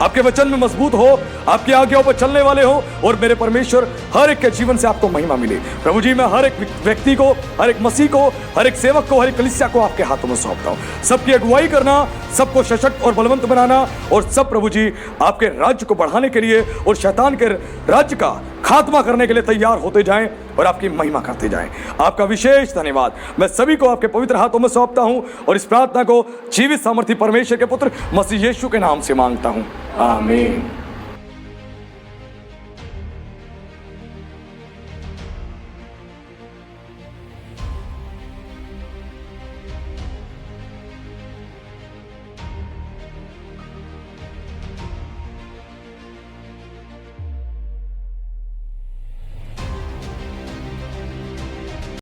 आपके वचन में मजबूत हो, आपकी आज्ञाओं पर चलने वाले हो, और मेरे परमेश्वर हर एक के जीवन से आपको महिमा मिले। प्रभु जी मैं हर एक व्यक्ति को, हर एक मसीह को, हर एक सेवक को, हर एक कलीसिया को आपके हाथों में सौंपता हूँ। सबकी अगुवाई करना, सबको सशक्त और बलवंत बनाना, और सब प्रभु जी आपके राज्य को बढ़ाने के लिए और शैतान के राज्य का खात्मा करने के लिए तैयार होते जाएं और आपकी महिमा करते जाएं। आपका विशेष धन्यवाद। मैं सभी को आपके पवित्र हाथों में सौंपता हूं और इस प्रार्थना को जीवित सामर्थी परमेश्वर के पुत्र मसीह यीशु के नाम से मांगता हूं। आमीन।